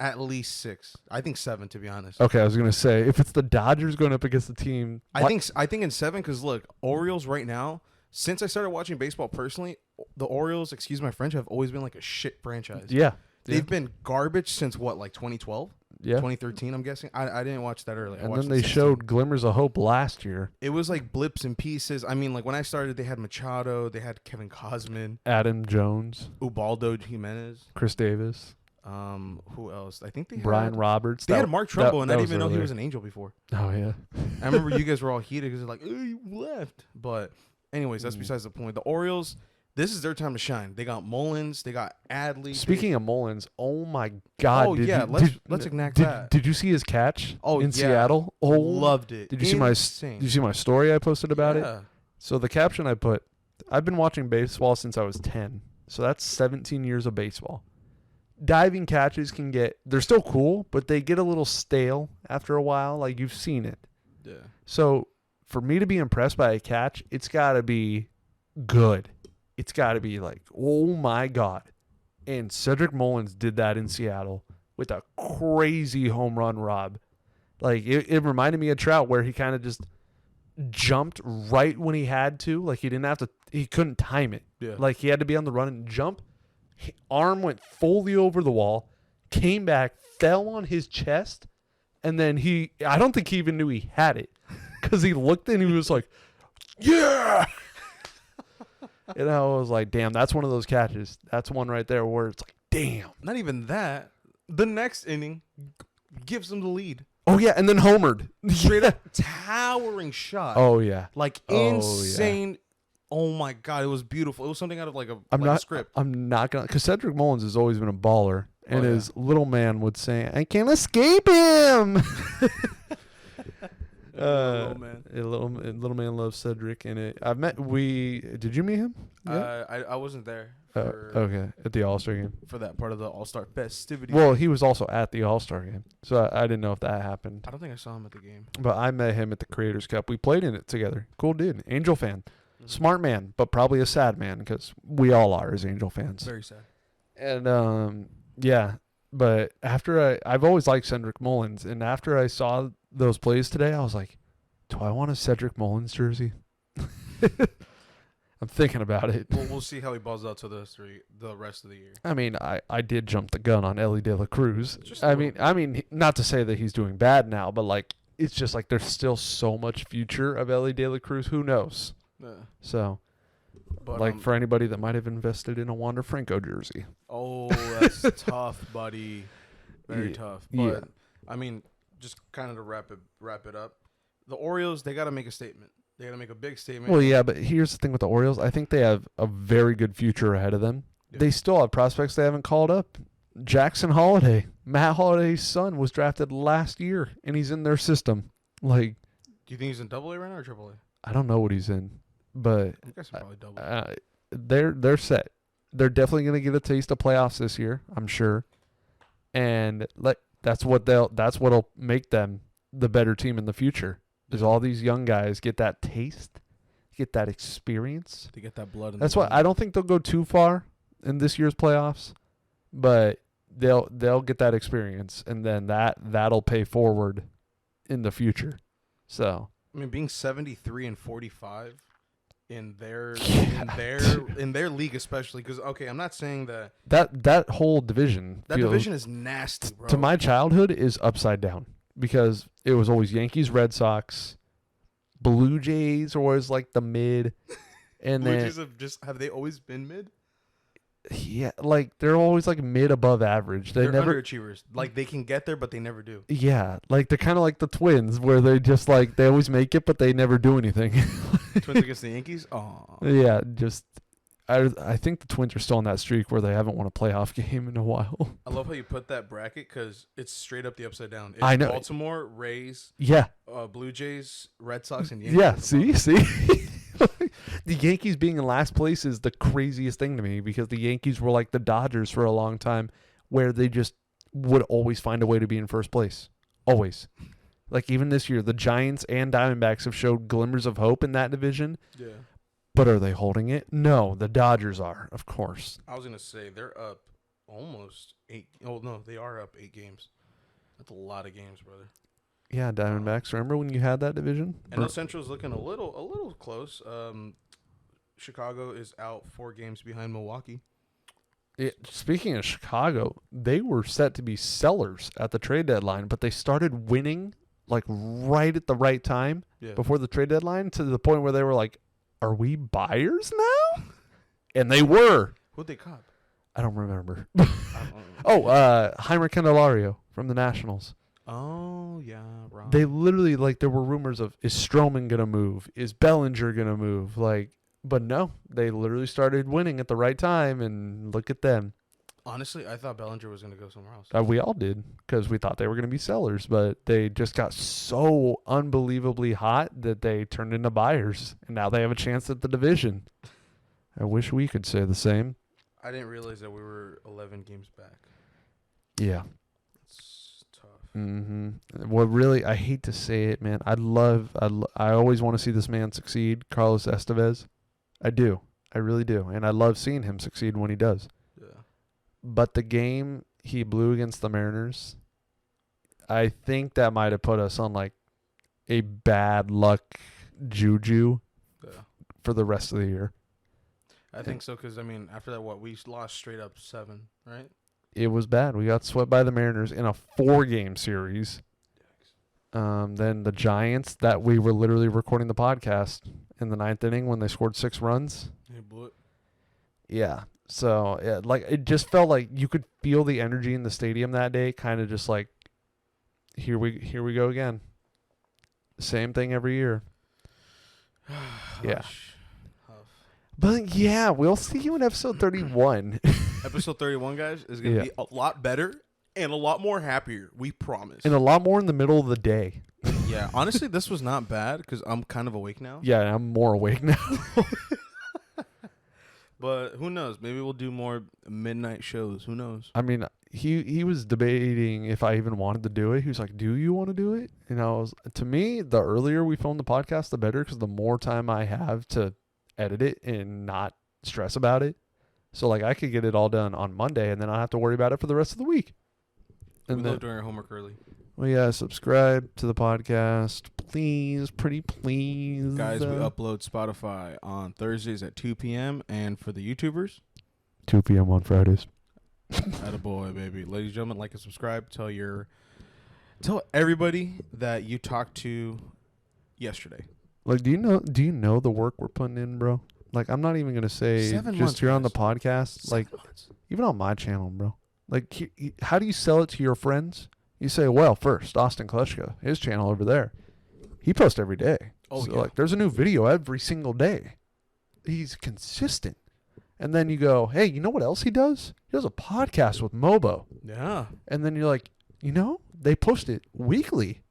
[SPEAKER 2] at least 6. I think 7, to be honest.
[SPEAKER 1] Okay, I was going to say if it's the Dodgers going up against the team.
[SPEAKER 2] I think in 7 because look, Orioles right now. Since I started watching baseball personally, the Orioles, excuse my French, have always been like a shit franchise.
[SPEAKER 1] Yeah.
[SPEAKER 2] They've been garbage since what, like 2012?
[SPEAKER 1] Yeah.
[SPEAKER 2] 2013, I'm guessing. I didn't watch that early.
[SPEAKER 1] And then they showed glimmers of hope last year.
[SPEAKER 2] It was like blips and pieces. I mean, like when I started, they had Machado, they had Kevin Kosman,
[SPEAKER 1] Adam Jones,
[SPEAKER 2] Ubaldo Jimenez,
[SPEAKER 1] Chris Davis.
[SPEAKER 2] Who else? I think they had
[SPEAKER 1] Brian Roberts.
[SPEAKER 2] They had Mark Trumbo, and I didn't even know he was an Angel before.
[SPEAKER 1] Oh yeah.
[SPEAKER 2] I remember you guys were all heated because they're like, "Oh, you left." But anyways, that's besides the point. The Orioles, this is their time to shine. They got Mullins, they got Adley.
[SPEAKER 1] Speaking of Mullins, oh my God!
[SPEAKER 2] Oh yeah, let's enact that.
[SPEAKER 1] Did you see his catch? In Seattle? Oh,
[SPEAKER 2] loved it.
[SPEAKER 1] Did you see my story I posted about it? So the caption I put, I've been watching baseball since I was 10. So that's 17 years of baseball. Diving catches they're still cool, but they get a little stale after a while. Like you've seen it.
[SPEAKER 2] Yeah.
[SPEAKER 1] So for me to be impressed by a catch, it's got to be good. It's got to be like, oh my God. And Cedric Mullins did that in Seattle with a crazy home run rob. Like it reminded me of Trout where he kind of just jumped right when he had to. Like he couldn't time it.
[SPEAKER 2] Yeah.
[SPEAKER 1] Like he had to be on the run and jump. Arm went fully over the wall, came back, fell on his chest, and then I don't think he even knew he had it because he looked and he was like, yeah. And I was like, damn, that's one of those catches. That's one right there where it's like, damn.
[SPEAKER 2] Not even that. The next inning gives them the lead.
[SPEAKER 1] Oh, yeah, and then homered.
[SPEAKER 2] Straight up towering shot.
[SPEAKER 1] Oh, yeah.
[SPEAKER 2] Like insane. Oh my God, it was beautiful. It was something out of like a script.
[SPEAKER 1] I'm not going to, because Cedric Mullins has always been a baller, and his little man would say, I can't escape him.
[SPEAKER 2] Little man.
[SPEAKER 1] Little man loves Cedric, and did you meet him?
[SPEAKER 2] Yeah. I wasn't there.
[SPEAKER 1] Okay, at the All-Star game.
[SPEAKER 2] For that part of the All-Star festivity.
[SPEAKER 1] Well, he was also at the All-Star game, so I didn't know if that happened.
[SPEAKER 2] I don't think I saw him at the game.
[SPEAKER 1] But I met him at the Creators Cup. We played in it together. Cool dude. Angel fan.
[SPEAKER 2] Mm-hmm.
[SPEAKER 1] Smart man, but probably a sad man because we all are as Angel fans.
[SPEAKER 2] Very sad.
[SPEAKER 1] And, yeah. But after I've always liked Cedric Mullins, and after I saw those plays today, I was like, do I want a Cedric Mullins jersey? I'm thinking about it.
[SPEAKER 2] Well, we'll see how he balls out to the rest of the year.
[SPEAKER 1] I mean, I did jump the gun on Ellie De La Cruz. I mean, not to say that he's doing bad now, but like it's just like there's still so much future of Ellie De La Cruz. Who knows?
[SPEAKER 2] Yeah.
[SPEAKER 1] So,
[SPEAKER 2] but,
[SPEAKER 1] like for anybody that might have invested in a Wander Franco jersey.
[SPEAKER 2] Oh, that's tough, buddy. Very tough. But
[SPEAKER 1] Yeah.
[SPEAKER 2] I mean, just kind of to wrap it up, the Orioles, they got to make a statement. They got to make a big statement.
[SPEAKER 1] Well, yeah, but here's the thing with the Orioles. I think they have a very good future ahead of them.
[SPEAKER 2] Yeah.
[SPEAKER 1] They still have prospects they haven't called up. Jackson Holiday, Matt Holiday's son, was drafted last year, and he's in their system. Like,
[SPEAKER 2] do you think he's in AA right now or AAA?
[SPEAKER 1] I don't know what he's in, but
[SPEAKER 2] I guess probably AA.
[SPEAKER 1] they're set. They're definitely going to get a taste of playoffs this year, I'm sure. And that's what'll make them the better team in the future. Is all these young guys get that taste, get that experience.
[SPEAKER 2] To get that blood.
[SPEAKER 1] That's why I don't think they'll go too far in this year's playoffs, but they'll get that experience, and then that'll pay forward in the future. So
[SPEAKER 2] I mean, being 73-45 in their league, especially because I'm not saying
[SPEAKER 1] that whole division.
[SPEAKER 2] Division is nasty, bro.
[SPEAKER 1] To my childhood is upside down. Because it was always Yankees, Red Sox, Blue Jays, or was like the mid, and
[SPEAKER 2] Blue
[SPEAKER 1] then
[SPEAKER 2] Jays have they always been mid?
[SPEAKER 1] Yeah, like they're always like mid above average.
[SPEAKER 2] They're
[SPEAKER 1] never
[SPEAKER 2] underachievers. Like they can get there, but they never do.
[SPEAKER 1] Yeah, like they're kind of like the Twins, where they just like they always make it, but they never do anything.
[SPEAKER 2] Twins against the Yankees. Oh
[SPEAKER 1] yeah, just I think the Twins are still on that streak where they haven't won a playoff game in a while.
[SPEAKER 2] I love how you put that bracket because it's straight up the upside down. It's
[SPEAKER 1] I know.
[SPEAKER 2] Baltimore, Rays,
[SPEAKER 1] Yeah,
[SPEAKER 2] Blue Jays, Red Sox, and Yankees.
[SPEAKER 1] yeah. See. The Yankees being in last place is the craziest thing to me because the Yankees were like the Dodgers for a long time where they just would always find a way to be in first place. Always. Like even this year, the Giants and Diamondbacks have showed glimmers of hope in that division.
[SPEAKER 2] Yeah.
[SPEAKER 1] But are they holding it? No, the Dodgers are, of course.
[SPEAKER 2] I was going to say they're up almost 8. Oh, no, they are up 8 games. That's a lot of games, brother.
[SPEAKER 1] Yeah, Diamondbacks. Remember when you had that division?
[SPEAKER 2] And the Central's looking a little close. Chicago is out 4 games behind Milwaukee.
[SPEAKER 1] Speaking of Chicago, they were set to be sellers at the trade deadline, but they started winning like right at the right time before the trade deadline to the point where they were like, are we buyers now? And they were.
[SPEAKER 2] Who'd they cop?
[SPEAKER 1] I don't remember.
[SPEAKER 2] I don't know.
[SPEAKER 1] Heimer Candelario from the Nationals.
[SPEAKER 2] Oh, yeah, right.
[SPEAKER 1] They literally, like, there were rumors of, is Stroman going to move? Is Bellinger going to move? Like, but no, they literally started winning at the right time, and look at them.
[SPEAKER 2] Honestly, I thought Bellinger was going to go somewhere else.
[SPEAKER 1] We all did, because we thought they were going to be sellers, but they just got so unbelievably hot that they turned into buyers, and now they have a chance at the division. I wish we could say the same.
[SPEAKER 2] I didn't realize that we were 11 games back.
[SPEAKER 1] Yeah.
[SPEAKER 2] It's tough.
[SPEAKER 1] Mm-hmm. Well, really, I hate to say it, man. I always want to see this man succeed, Carlos Estevez. I do. I really do. And I love seeing him succeed when he does.
[SPEAKER 2] Yeah.
[SPEAKER 1] But the game he blew against the Mariners, I think that might have put us on like a bad luck juju for the rest of the year.
[SPEAKER 2] I think so because, I mean, after that, we lost straight up 7, right?
[SPEAKER 1] It was bad. We got swept by the Mariners in a 4-game series. Then the Giants, that we were literally recording the podcast in the 9th inning when they scored 6 runs.
[SPEAKER 2] They blew it.
[SPEAKER 1] Yeah. So, yeah, like it just felt like you could feel the energy in the stadium that day, kind of just like, here we go again. Same thing every year. Yeah. But yeah, we'll see you in episode 31.
[SPEAKER 2] Episode 31, guys, is going to be a lot better and a lot more happier. We promise.
[SPEAKER 1] And a lot more in the middle of the day.
[SPEAKER 2] Yeah, honestly, this was not bad because I'm kind of awake now.
[SPEAKER 1] Yeah, I'm more awake now.
[SPEAKER 2] But who knows? Maybe we'll do more midnight shows. Who knows?
[SPEAKER 1] I mean, he was debating if I even wanted to do it. He was like, "Do you want to do it?" And to me, the earlier we film the podcast, the better, because the more time I have to edit it and not stress about it. So like, I could get it all done on Monday, and then I don't have to worry about it for the rest of the week. And
[SPEAKER 2] we love doing our homework early.
[SPEAKER 1] Well, yeah, subscribe to the podcast, please, pretty please.
[SPEAKER 2] Guys, we upload Spotify on Thursdays at 2 p.m. And for the YouTubers,
[SPEAKER 1] 2 p.m. on Fridays.
[SPEAKER 2] attaboy, baby. Ladies and gentlemen, like and subscribe. Tell everybody that you talked to yesterday.
[SPEAKER 1] Like, do you know the work we're putting in, bro? Like, I'm not even going to say
[SPEAKER 2] 7
[SPEAKER 1] just
[SPEAKER 2] months,
[SPEAKER 1] here on the
[SPEAKER 2] guys.
[SPEAKER 1] podcast.
[SPEAKER 2] 7
[SPEAKER 1] Like,
[SPEAKER 2] months.
[SPEAKER 1] even on my channel, bro. Like, how do you sell it to your friends? You say, well, first, Austin Klushka, his channel over there, he posts every day.
[SPEAKER 2] Oh,
[SPEAKER 1] So,
[SPEAKER 2] yeah.
[SPEAKER 1] like, there's a new video every single day. He's consistent. And then you go, hey, you know what else he does? He does a podcast with Mobo.
[SPEAKER 2] Yeah.
[SPEAKER 1] And then you're like, they post it weekly.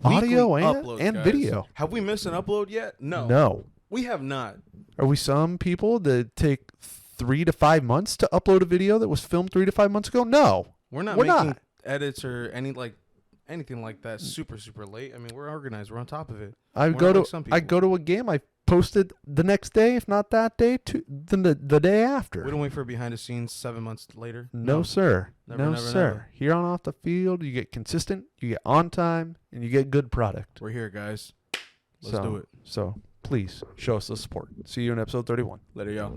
[SPEAKER 1] Audio
[SPEAKER 2] Weekly uploads,
[SPEAKER 1] and
[SPEAKER 2] guys.
[SPEAKER 1] video.
[SPEAKER 2] Have we missed an upload yet? No.
[SPEAKER 1] No.
[SPEAKER 2] We have not.
[SPEAKER 1] Are we some people that take 3 to 5 months to upload a video that was filmed 3 to 5 months ago? No.
[SPEAKER 2] We're not
[SPEAKER 1] We're
[SPEAKER 2] making
[SPEAKER 1] not.
[SPEAKER 2] edits or anything like that super, super late. I mean, we're organized. We're on top of it.
[SPEAKER 1] I
[SPEAKER 2] We're
[SPEAKER 1] go
[SPEAKER 2] not
[SPEAKER 1] to
[SPEAKER 2] like some
[SPEAKER 1] I
[SPEAKER 2] people.
[SPEAKER 1] go to a game. I posted the next day, if not that day, the day after.
[SPEAKER 2] We don't wait for behind the scenes 7 months later.
[SPEAKER 1] No, sir.
[SPEAKER 2] Never,
[SPEAKER 1] no,
[SPEAKER 2] never,
[SPEAKER 1] sir.
[SPEAKER 2] never.
[SPEAKER 1] Here on off the field, you get consistent, you get on time, and you get good product.
[SPEAKER 2] We're here, guys. Let's do it.
[SPEAKER 1] So please show us the support. See you in episode 31.
[SPEAKER 2] Later, y'all.